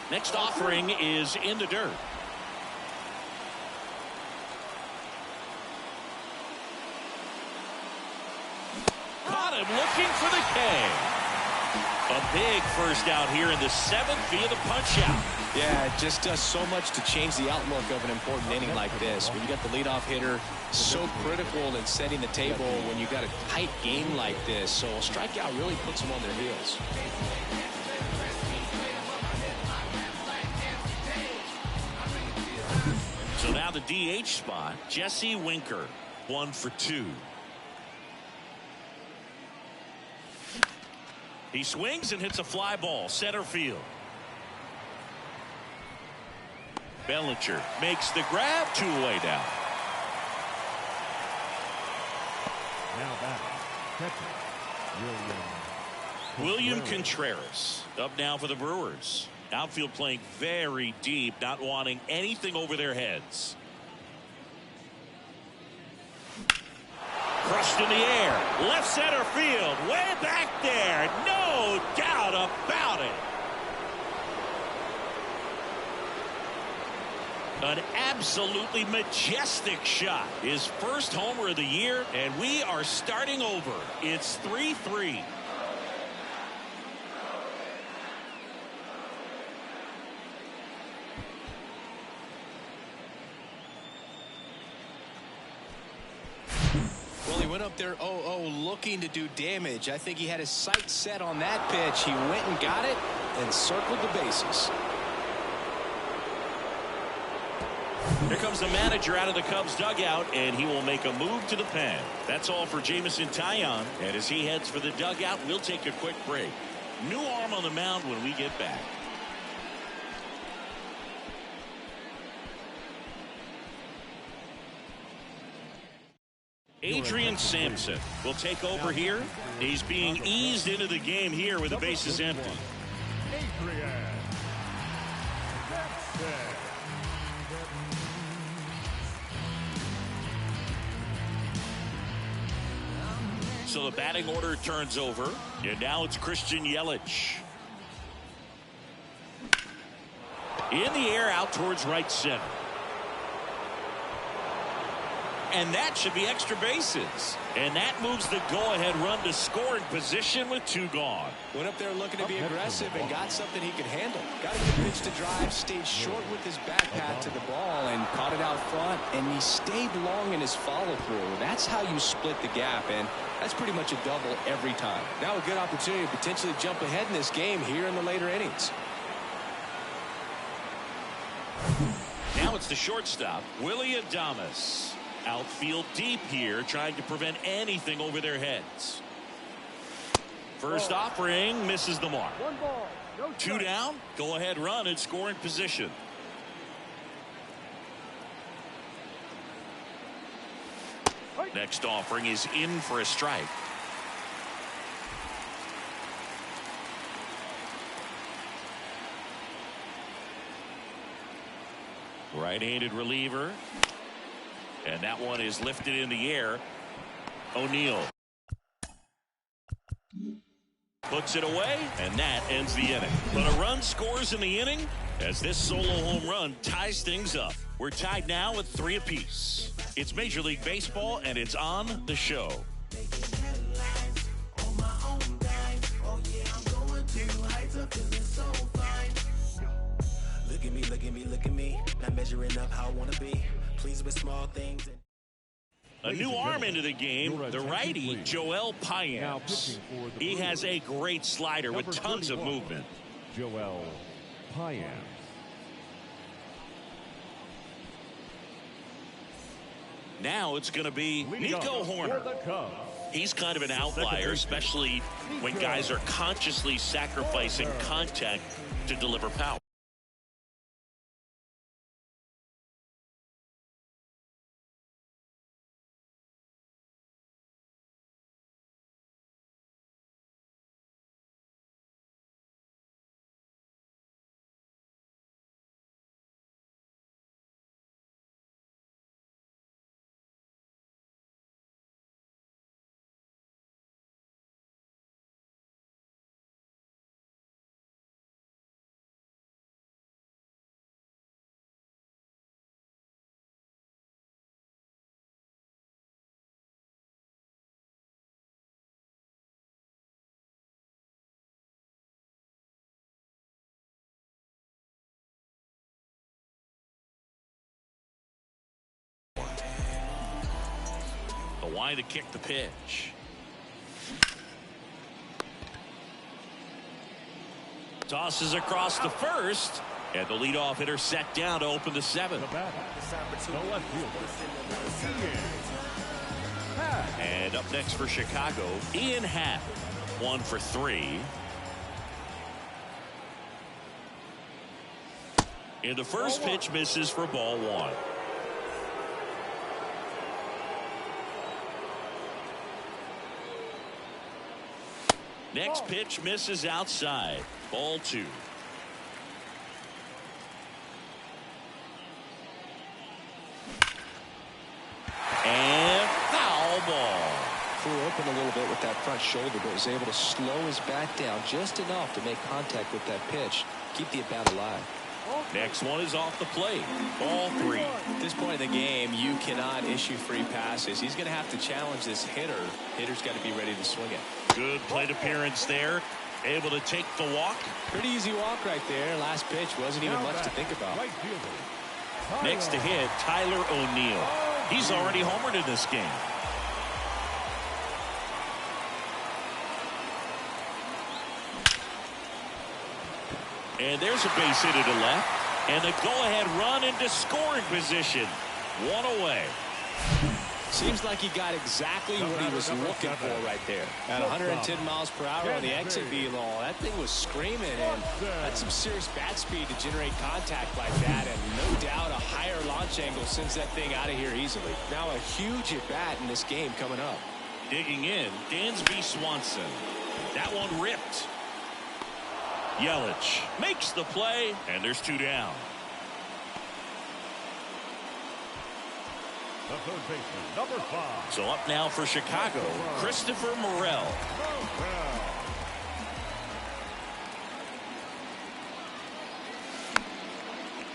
[SPEAKER 1] Next offering is in the dirt. Caught him looking for the K. A big first out here in the 7th via the punch out.
[SPEAKER 2] Yeah, it just does so much to change the outlook of an important inning like this. When you got the leadoff hitter, so critical in setting the table when you got a tight game like this. So a strikeout really puts them on their heels.
[SPEAKER 1] So now the DH spot, Jesse Winker, 1 for 2. He swings and hits a fly ball, center field. Bellinger makes the grab, 2-away down.
[SPEAKER 3] Now batting, catcher,
[SPEAKER 1] William Contreras up now for the Brewers. Outfield playing very deep, not wanting anything over their heads. Crushed in the air, left center field, way back there, no doubt about it. An absolutely majestic shot. His first homer of the year, and we are starting over. It's 3-3.
[SPEAKER 2] Well, he went up there 0-0 looking to do damage. I think he had his sights set on that pitch. He went and got it and circled the bases.
[SPEAKER 1] Here comes the manager out of the Cubs dugout, and he will make a move to the pen. That's all for Jameson Taillon. And as he heads for the dugout, we'll take a quick break. New arm on the mound when we get back. Adrian Sampson will take over here. He's being eased into the game here with the bases empty.
[SPEAKER 3] Adrian Sampson.
[SPEAKER 1] So the batting order turns over, and now it's Christian Yelich. In the air out towards right center. And that should be extra bases. And that moves the go-ahead run to scoring position with 2 gone.
[SPEAKER 2] Went up there looking to be aggressive and got something he could handle. Got a good pitch to drive, stayed short with his back pat to the ball and caught it out front. And he stayed long in his follow-through. That's how you split the gap, and that's pretty much a double every time. Now a good opportunity to potentially jump ahead in this game here in the later innings.
[SPEAKER 1] Now it's It's the shortstop, Willie Adames. Outfield deep here, trying to prevent anything over their heads. First offering misses the mark.
[SPEAKER 4] 1 ball, no
[SPEAKER 1] Two
[SPEAKER 4] strike.
[SPEAKER 1] down. Go ahead run in scoring position. Next offering is in for a strike. Right-handed reliever. And that one is lifted in the air. O'Neill puts it away, and that ends the inning. But a run scores in the inning as this solo home run ties things up. We're tied now at 3 apiece. It's Major League Baseball, and it's on the show.
[SPEAKER 6] Look at me, look at me, look at me. Not measuring up how I want to be. Pleased with small things.
[SPEAKER 1] A new arm into the game, the righty, Joel Payamps. He has a great slider with tons of movement.
[SPEAKER 3] Joel Payamps.
[SPEAKER 1] Now it's going to be Nico Horner. He's kind of an outlier, especially when guys are consciously sacrificing contact to deliver power. Why to kick the pitch. Tosses across the first, and the leadoff hitter set down to open the 7th. And up next for Chicago, Ian Happ, 1 for 3. And the first pitch misses for ball 1. Next pitch misses outside. Ball 2. And foul ball.
[SPEAKER 2] Flew open a little bit with that front shoulder, but was able to slow his bat down just enough to make contact with that pitch. Keep the at-bat alive.
[SPEAKER 1] Next one is off the plate. Ball 3.
[SPEAKER 2] At this point in the game, you cannot issue free passes. He's going to have to challenge this hitter. Hitter's got to be ready to swing it.
[SPEAKER 1] Good plate appearance there. Able to take the walk.
[SPEAKER 2] Pretty easy walk right there. Last pitch wasn't even much to think about.
[SPEAKER 1] Next to hit, Tyler O'Neill. He's already homered in this game. And there's a base hit to the left. And the go-ahead run into scoring position. 1 away.
[SPEAKER 2] Seems like he got exactly what he was looking for right there. At 110 miles per hour on the exit velo, that thing was screaming, and that's some serious bat speed to generate contact like that, and no doubt a higher launch angle sends that thing out of here easily. Now a huge at bat in this game coming up.
[SPEAKER 1] Digging in, Dansby Swanson. That one ripped. Yelich makes the play, and there's 2 down.
[SPEAKER 3] The third baseman, number 5.
[SPEAKER 1] So up now for Chicago, Christopher Morel.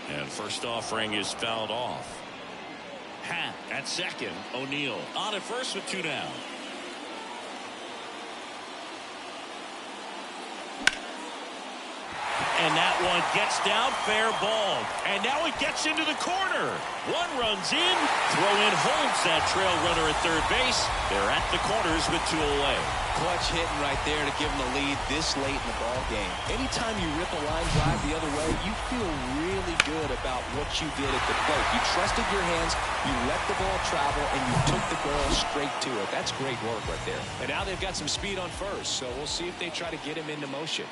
[SPEAKER 1] And first offering is fouled off. Happ at second. O'Neill on at first with 2 down. And that one gets down, fair ball. And now it gets into the corner. One runs in, throw in holds that trail runner at third base. They're at the corners with 2 away.
[SPEAKER 2] Clutch hitting right there to give them the lead this late in the ball game. Anytime you rip a line drive the other way, you feel really good about what you did at the plate. You trusted your hands, you let the ball travel, and you took the barrel straight to it. That's great work right there. And now they've got some speed on first, so we'll see if they try to get him into motion.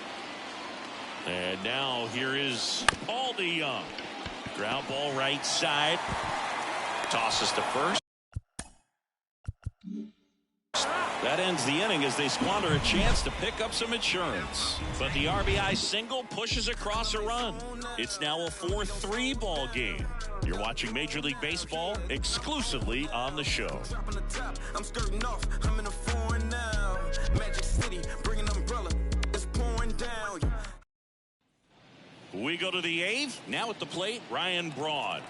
[SPEAKER 1] And now here is Aldi Young. Ground ball right side. Tosses to first. That ends the inning as they squander a chance to pick up some insurance. But the RBI single pushes across a run. It's now a 4-3 ball game. You're watching Major League Baseball exclusively on the show.
[SPEAKER 5] I'm skirting off. I'm in a foreign now. Magic City, bring an umbrella. It's pouring down.
[SPEAKER 1] We go to the 8th. Now at the plate, Ryan Braun.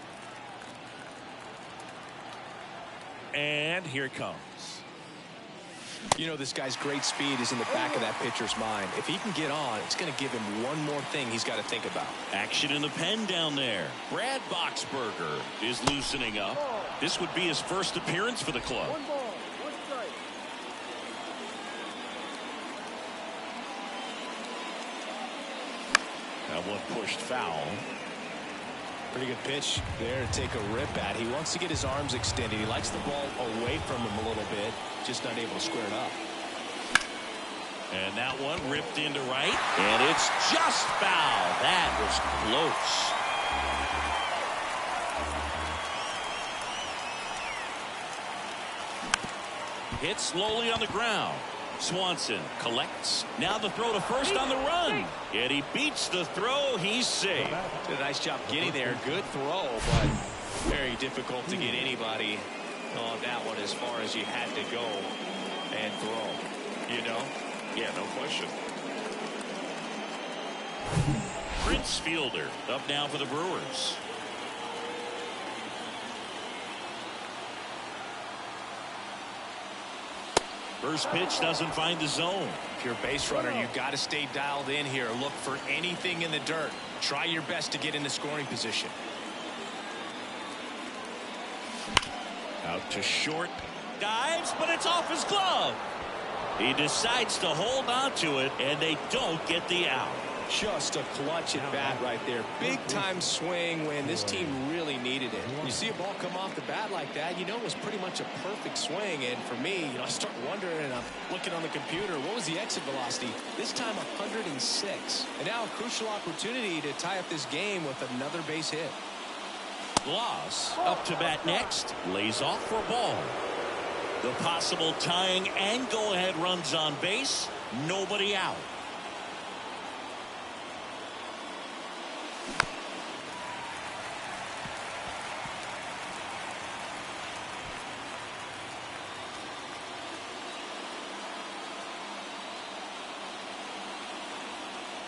[SPEAKER 1] And here it comes.
[SPEAKER 2] You know, this guy's great speed is in the back of that pitcher's mind. If he can get on, it's going to give him one more thing he's got to think about.
[SPEAKER 1] Action in the pen down there. Brad Boxberger is loosening up. This would be his first appearance for the club.
[SPEAKER 4] 1 ball, 1 strike.
[SPEAKER 1] That one pushed foul.
[SPEAKER 2] Pretty good pitch there to take a rip at. He wants to get his arms extended. He likes the ball away from him a little bit, just not able to square it up.
[SPEAKER 1] And that one ripped into right, and it's just foul. That was close. Hit slowly on the ground. Swanson collects. Now the throw to first on the run. Yet he beats the throw. He's safe.
[SPEAKER 2] Did a nice job getting there. Good throw, but very difficult to get anybody on that one as far as you had to go and throw. You know?
[SPEAKER 1] Yeah, no question. Prince Fielder up now for the Brewers. First pitch doesn't find the zone.
[SPEAKER 2] If you're a base runner, you got to stay dialed in here. Look for anything in the dirt. Try your best to get into scoring position.
[SPEAKER 1] Out to short. Dives, but it's off his glove. He decides to hold on to it, and they don't get the out.
[SPEAKER 2] Just a clutch at bat right there. Big time swing when this team really needed it. You see a ball come off the bat like that, you know it was pretty much a perfect swing. And for me, you know, I start wondering, and I'm looking on the computer, what was the exit velocity? This time 106. And now a crucial opportunity to tie up this game with another base hit.
[SPEAKER 1] Gloss up to bat next. Lays off for a ball. The possible tying and go-ahead runs on base. Nobody out.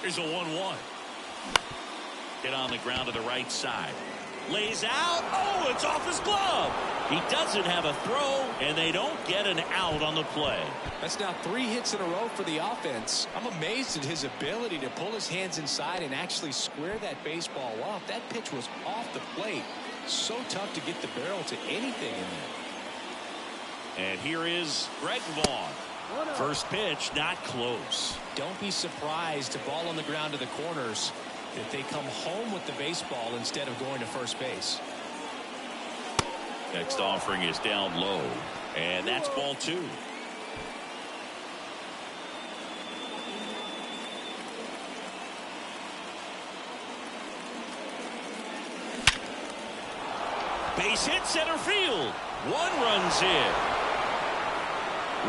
[SPEAKER 1] Here's a 1-1. Hit on the ground to the right side. Lays out. Oh, it's off his glove. He doesn't have a throw, and they don't get an out on the play.
[SPEAKER 2] That's now 3 hits in a row for the offense. I'm amazed at his ability to pull his hands inside and actually square that baseball off. That pitch was off the plate. So tough to get the barrel to anything in there.
[SPEAKER 1] And here is Greg Vaughn. First pitch, not close.
[SPEAKER 2] Don't be surprised to ball on the ground to the corners if they come home with the baseball instead of going to first base.
[SPEAKER 1] Next offering is down low, and that's ball 2. Base hit center field. 1 runs in.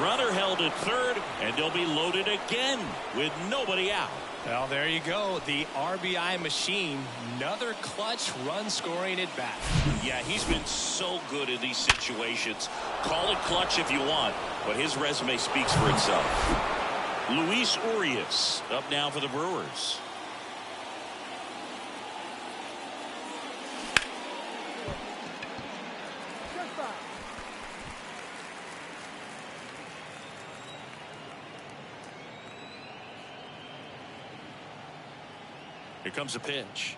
[SPEAKER 1] Runner held at third, and they'll be loaded again with nobody out.
[SPEAKER 2] Well, there you go. The RBI machine. Another clutch run scoring at bat.
[SPEAKER 1] Yeah, he's been so good in these situations. Call it clutch if you want, but his resume speaks for itself. Luis Urias up now for the Brewers. Here comes a pitch.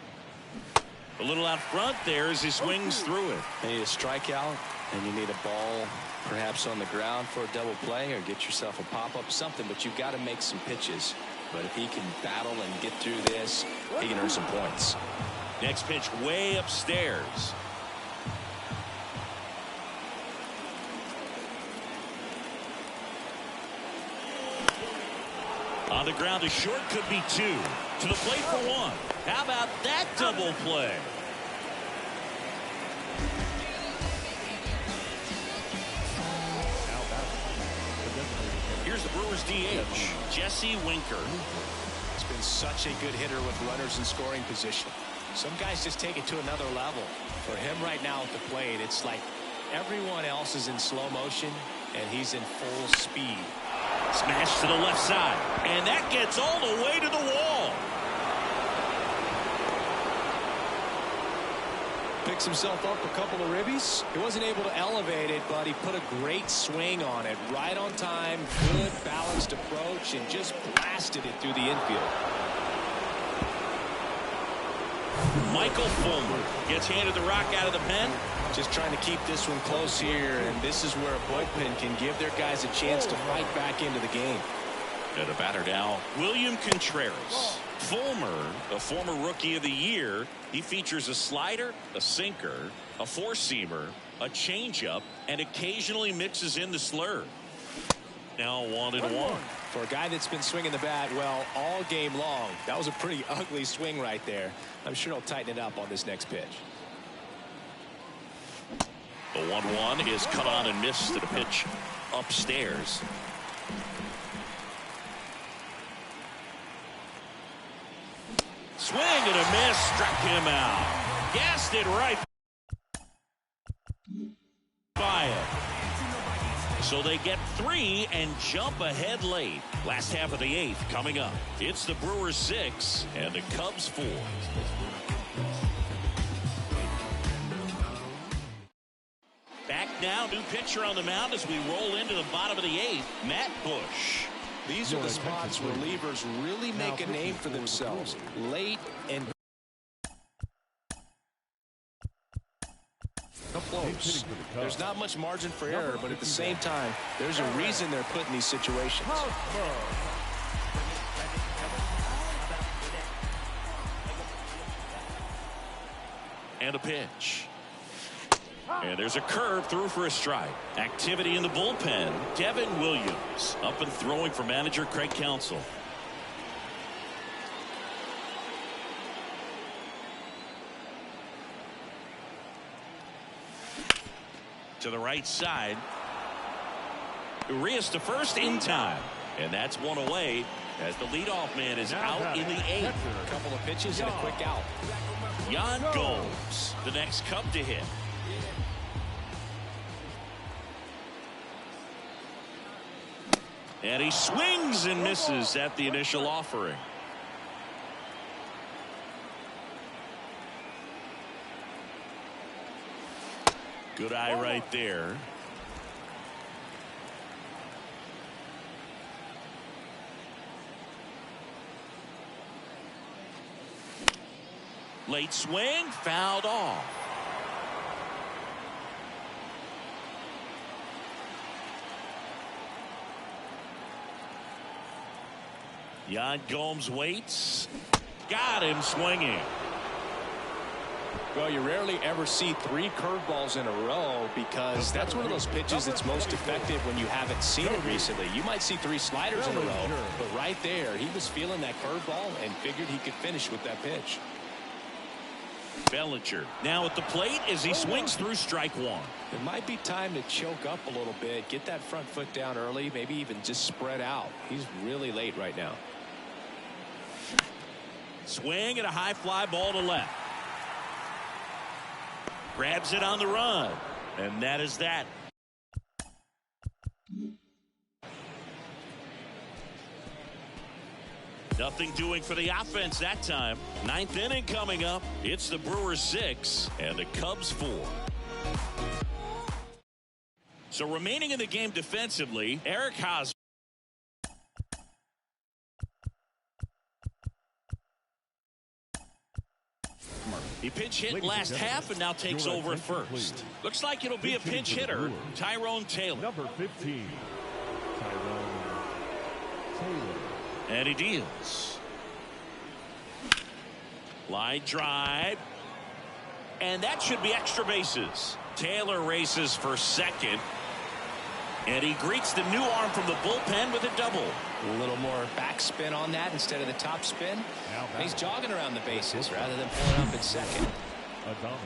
[SPEAKER 1] A little out front there as he swings through it.
[SPEAKER 2] You need a strikeout, and you need a ball perhaps on the ground for a double play, or get yourself a pop-up, something, but you've got to make some pitches. But if he can battle and get through this, he can earn some points.
[SPEAKER 1] Next pitch way upstairs. On the ground to short, could be 2. To the plate for 1. How about that double play? Here's the Brewers DH, Jesse Winker.
[SPEAKER 2] He's been such a good hitter with runners in scoring position. Some guys just take it to another level. For him right now at the plate, it's like everyone else is in slow motion, and he's in full speed.
[SPEAKER 1] Smash to the left side, and that gets all the way to the wall.
[SPEAKER 2] Picks himself up a couple of ribbies. He wasn't able to elevate it, but he put a great swing on it. Right on time, good balanced approach, and just blasted it through the infield.
[SPEAKER 1] Michael Fulmer gets handed the rock out of the pen.
[SPEAKER 2] Just trying to keep this one close here, and this is where a bullpen can give their guys a chance to fight back into the game.
[SPEAKER 1] And a batter now, William Contreras. Fulmer, a former Rookie of the Year, he features a slider, a sinker, a four-seamer, a changeup, and occasionally mixes in the slur. Now 1-1.
[SPEAKER 2] For a guy that's been swinging the bat well all game long, that was a pretty ugly swing right there. I'm sure he'll tighten it up on this next pitch.
[SPEAKER 1] The 1-1 is cut on and missed to the pitch upstairs. Swing and a miss, struck him out. Gassed it right by it. So they get 3 and jump ahead late. Last half of the 8th coming up. It's the Brewers 6 and the Cubs 4. Back now, new pitcher on the mound as we roll into the bottom of the 8th, Matt Bush.
[SPEAKER 2] These are the spots where relievers really make a name for themselves. Late and close. There's not much margin for error, but at the same time, there's a reason they're put in these situations.
[SPEAKER 1] And a pitch. And there's a curve through for a strike. Activity in the bullpen. Devin Williams up and throwing for manager Craig Counsell. To the right side. Urias to first in time. And that's one away as the leadoff man is out in the 8th.
[SPEAKER 2] A couple of pitches and a quick out.
[SPEAKER 1] Yan Gomes, the next Cub to hit. And he swings and misses at the initial offering. Good eye right there. Late swing, fouled off. Yan Gomes waits. Got him swinging.
[SPEAKER 2] Well, you rarely ever see 3 curveballs in a row because that's one of those pitches that's most effective when you haven't seen it recently. You might see 3 sliders in a row, but right there, he was feeling that curveball and figured he could finish with that pitch.
[SPEAKER 1] Bellinger now at the plate as he swings through strike 1.
[SPEAKER 2] It might be time to choke up a little bit, get that front foot down early, maybe even just spread out. He's really late right now.
[SPEAKER 1] Swing and a high fly ball to left. Grabs it on the run. And that is that. Nothing doing for the offense that time. 9th inning coming up. It's the Brewers 6 and the Cubs 4. So remaining in the game defensively, Eric Hosmer. He pinch hit last half and now takes over at first. Looks like it'll be a pinch hitter, Tyrone Taylor.
[SPEAKER 3] Number 15, Tyrone Taylor.
[SPEAKER 1] And he deals. Line drive. And that should be extra bases. Taylor races for second. And he greets the new arm from the bullpen with a double.
[SPEAKER 2] A little more backspin on that instead of the top spin. And he's jogging around the bases rather than pulling up at second.
[SPEAKER 3] Adama.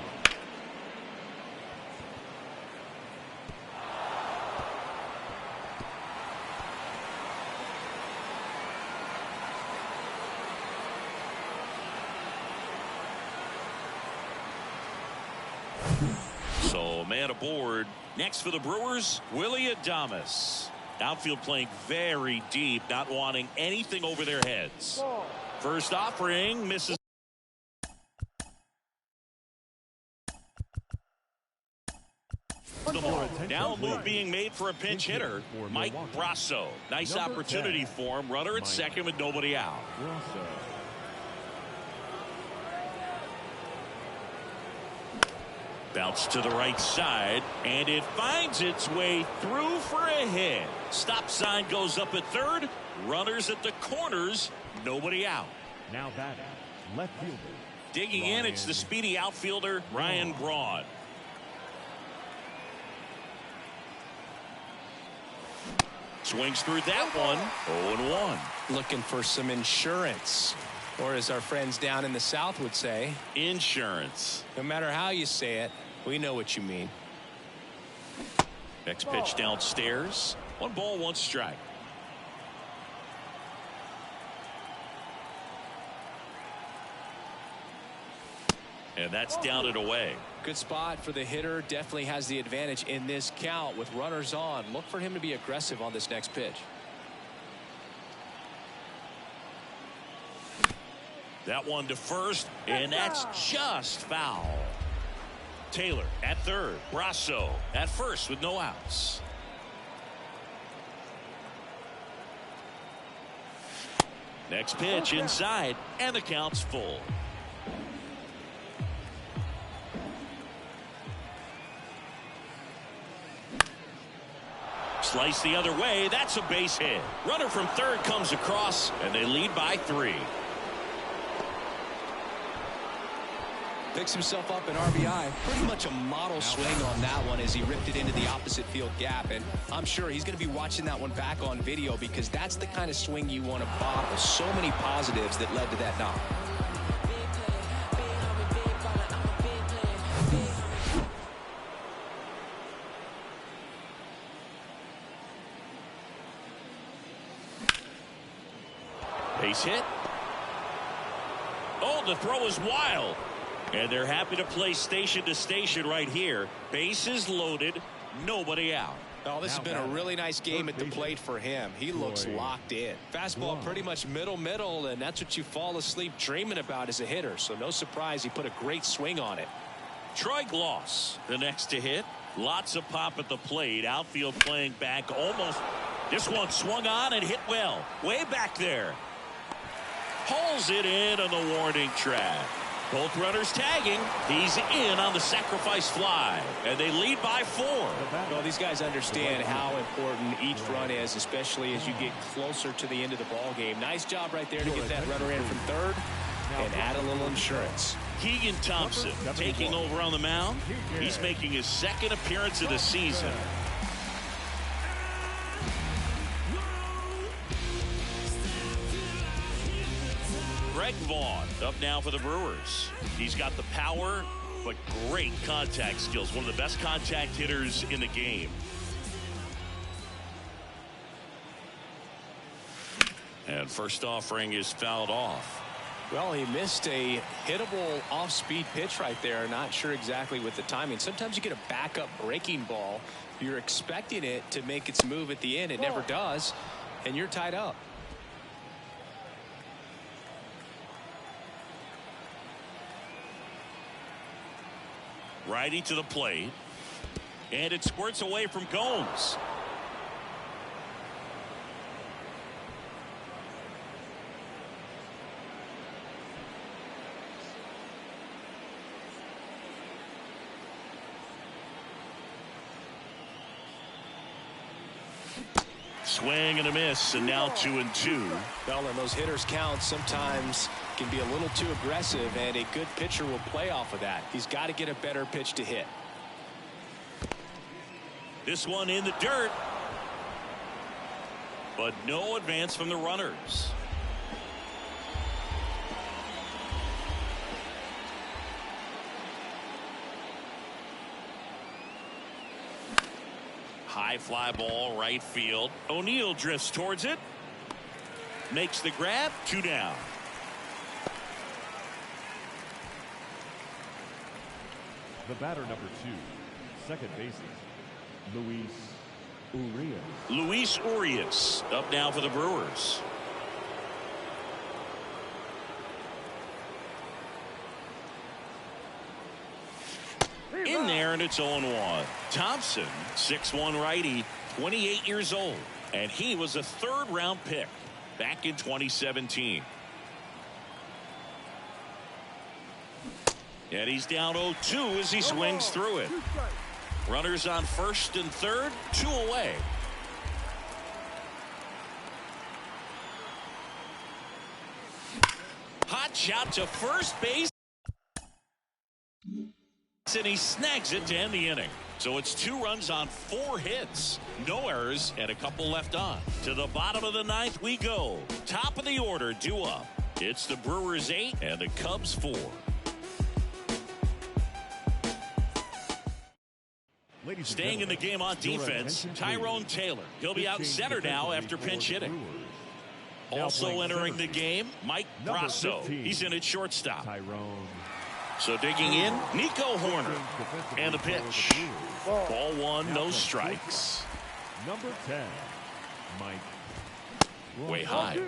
[SPEAKER 1] So man aboard. Next for the Brewers, Willie Adames. Outfield playing very deep, not wanting anything over their heads. First offering misses. Now a move being made for a pinch hitter, Mike Brasso. Nice opportunity for him. Runner at second with nobody out. Bounce to the right side, and it finds its way through for a hit. Stop sign goes up at third. Runners at the corners, nobody out.
[SPEAKER 3] Now batting, left fielder.
[SPEAKER 1] Digging in, it's the speedy outfielder, Ryan Braun. Swings through that one, 0-1.
[SPEAKER 2] Looking for some insurance. Or as our friends down in the South would say,
[SPEAKER 1] insurance.
[SPEAKER 2] No matter how you say it, we know what you mean.
[SPEAKER 1] Next pitch downstairs. 1 ball, 1 strike. And that's down and away.
[SPEAKER 2] Good spot for the hitter. Definitely has the advantage in this count with runners on. Look for him to be aggressive on this next pitch.
[SPEAKER 1] That one to first, and that's just foul. Taylor at third. Brasso at first with no outs. Next pitch inside, and the count's full. Slice the other way. That's a base hit. Runner from third comes across, and they lead by 3.
[SPEAKER 2] Picks himself up an RBI. Pretty much a model swing on that one as he ripped it into the opposite field gap. And I'm sure he's going to be watching that one back on video because that's the kind of swing you want to bottle. So many positives that led to that knock.
[SPEAKER 1] Base hit. Oh, the throw is wild. And they're happy to play station to station right here. Bases loaded, nobody out.
[SPEAKER 2] Oh, this has been a really nice game at the plate for him. He looks locked in. Fastball pretty much middle, and that's what you fall asleep dreaming about as a hitter. So no surprise he put a great swing on it.
[SPEAKER 1] Troy Gloss, the next to hit. Lots of pop at the plate. Outfield playing back almost. This one swung on and hit well. Way back there. Pulls it in on the warning track. Both runners tagging. He's in on the sacrifice fly, and they lead by 4.
[SPEAKER 2] Well, these guys understand how important each run is, especially as you get closer to the end of the ball game. Nice job right there to get that runner in from third and add a little insurance.
[SPEAKER 1] Keegan Thompson taking over on the mound. He's making his 2nd appearance of the season. Greg Vaughn up now for the Brewers. He's got the power, but great contact skills. One of the best contact hitters in the game. And first offering is fouled off.
[SPEAKER 2] Well, he missed a hittable off-speed pitch right there. Not sure exactly with the timing. Sometimes you get a backup breaking ball. You're expecting it to make its move at the end. It never does, and you're tied up.
[SPEAKER 1] Righty to the plate, and it squirts away from Gomes. swing and a miss, and now 2-2.
[SPEAKER 2] Well, and those hitters count sometimes can be a little too aggressive, and a good pitcher will play off of that. He's got to get a better pitch to hit.
[SPEAKER 1] This one in the dirt, but no advance from the runners. High fly ball, right field. O'Neill drifts towards it. Makes the grab. 2 down.
[SPEAKER 3] The batter, number 2, second baseman, Luis Urias.
[SPEAKER 1] Luis Urias up now for the Brewers. In there, and it's 0-1. Thompson, 6'1" righty, 28 years old, and he was a third-round pick back in 2017. And he's down 0-2 as he swings through it. Runners on first and third, 2 away. Hot shot to first base. And he snags it to end the inning. So it's 2 runs on 4 hits. No errors and a couple left on. To the bottom of the 9th we go. Top of the order, due up. It's the Brewers 8 and the Cubs 4. Staying in the game on defense, Tyrone Taylor. He'll be out center now after pinch hitting. Also entering the game, Mike Brasso. He's in at shortstop. So digging in, Nico Horner. And the pitch. Ball 1, no strikes.
[SPEAKER 3] Number 10, Mike.
[SPEAKER 1] Way high.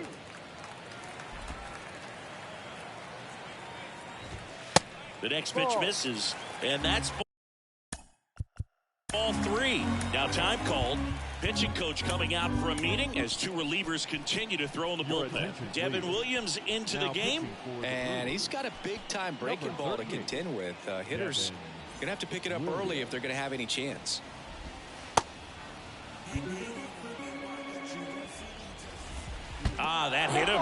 [SPEAKER 1] The next pitch misses, and that's ball 3. Now time called. Pitching coach coming out for a meeting as 2 relievers continue to throw in the bullpen. Devin Williams into the game.
[SPEAKER 2] And he's got a big-time breaking ball to contend with. Hitters going to have to pick it up early if they're going to have any chance.
[SPEAKER 1] That hit him.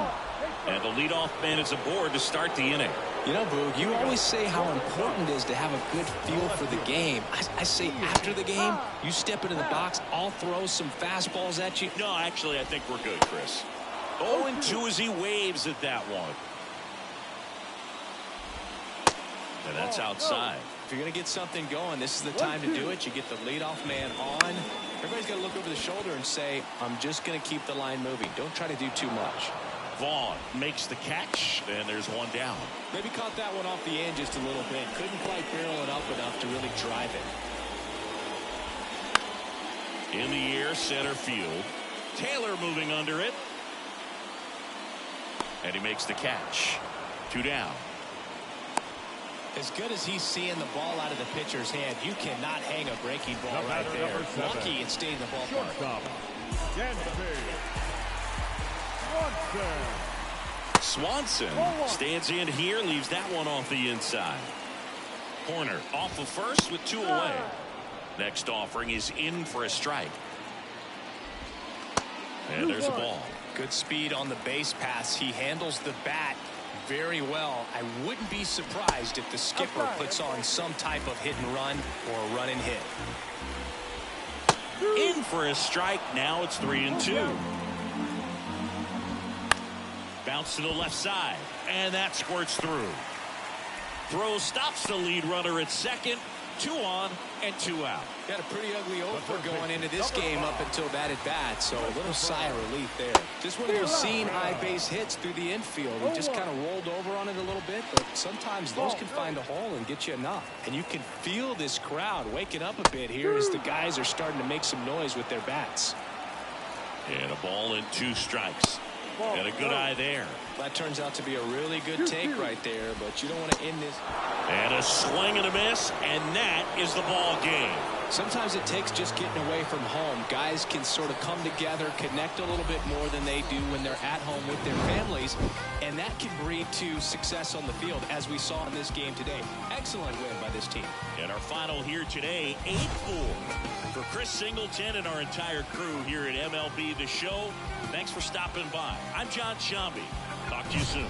[SPEAKER 1] And the leadoff man is aboard to start the inning.
[SPEAKER 2] You know, Boog, you always say how important it is to have a good feel for the game. I say after the game, you step into the box, I'll throw some fastballs at you.
[SPEAKER 1] No, actually, I think we're good, Chris. 0-2 as he waves at that one. And that's outside.
[SPEAKER 2] If you're going to get something going, this is the time to do it. You get the leadoff man on. Everybody's got to look over the shoulder and say, I'm just going to keep the line moving. Don't try to do too much.
[SPEAKER 1] Vaughn makes the catch, and there's 1 down.
[SPEAKER 2] Maybe caught that one off the end just a little bit. Couldn't quite barrel it up enough to really drive it.
[SPEAKER 1] In the air, center field. Taylor moving under it. And he makes the catch. 2 down.
[SPEAKER 2] As good as he's seeing the ball out of the pitcher's hand, you cannot hang a breaking ball right there. Lucky and stay in the ballpark.
[SPEAKER 3] Shortstop,
[SPEAKER 1] Swanson stands in here, leaves that one off the inside. Horner off of first with 2 away. Next offering is in for a strike. And there's a ball.
[SPEAKER 2] Good speed on the base pass. He handles the bat very well. I wouldn't be surprised if the skipper puts on some type of hit and run or run and hit.
[SPEAKER 1] In for a strike. Now it's 3-2. Bounce to the left side, and that squirts through. Throw stops the lead runner at second. 2 on and 2 out.
[SPEAKER 2] Got a pretty ugly over going into this game up until that at bat, so a little sigh of relief there. Just one of those seeing high base hits through the infield. He just kind of rolled over on it a little bit, but sometimes those can find a hole and get you enough. And you can feel this crowd waking up a bit here as the guys are starting to make some noise with their bats.
[SPEAKER 1] And a ball and 2 strikes. Got a good eye there.
[SPEAKER 2] That turns out to be a really good take right there, but you don't want to end this.
[SPEAKER 1] And a swing and a miss, and that is the ball game.
[SPEAKER 2] Sometimes it takes just getting away from home. Guys can sort of come together, connect a little bit more than they do when they're at home with their families, and that can breed to success on the field, as we saw in this game today. Excellent win by this team.
[SPEAKER 1] And our final here today, 8-4 for Chris Singleton and our entire crew here at MLB The Show, thanks for stopping by. I'm John Shambi. Talk to you soon.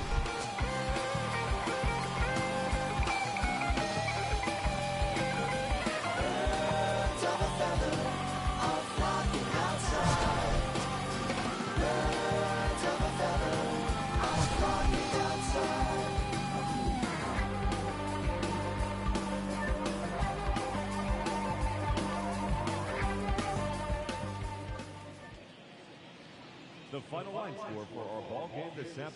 [SPEAKER 3] The final line score for our ball game this afternoon.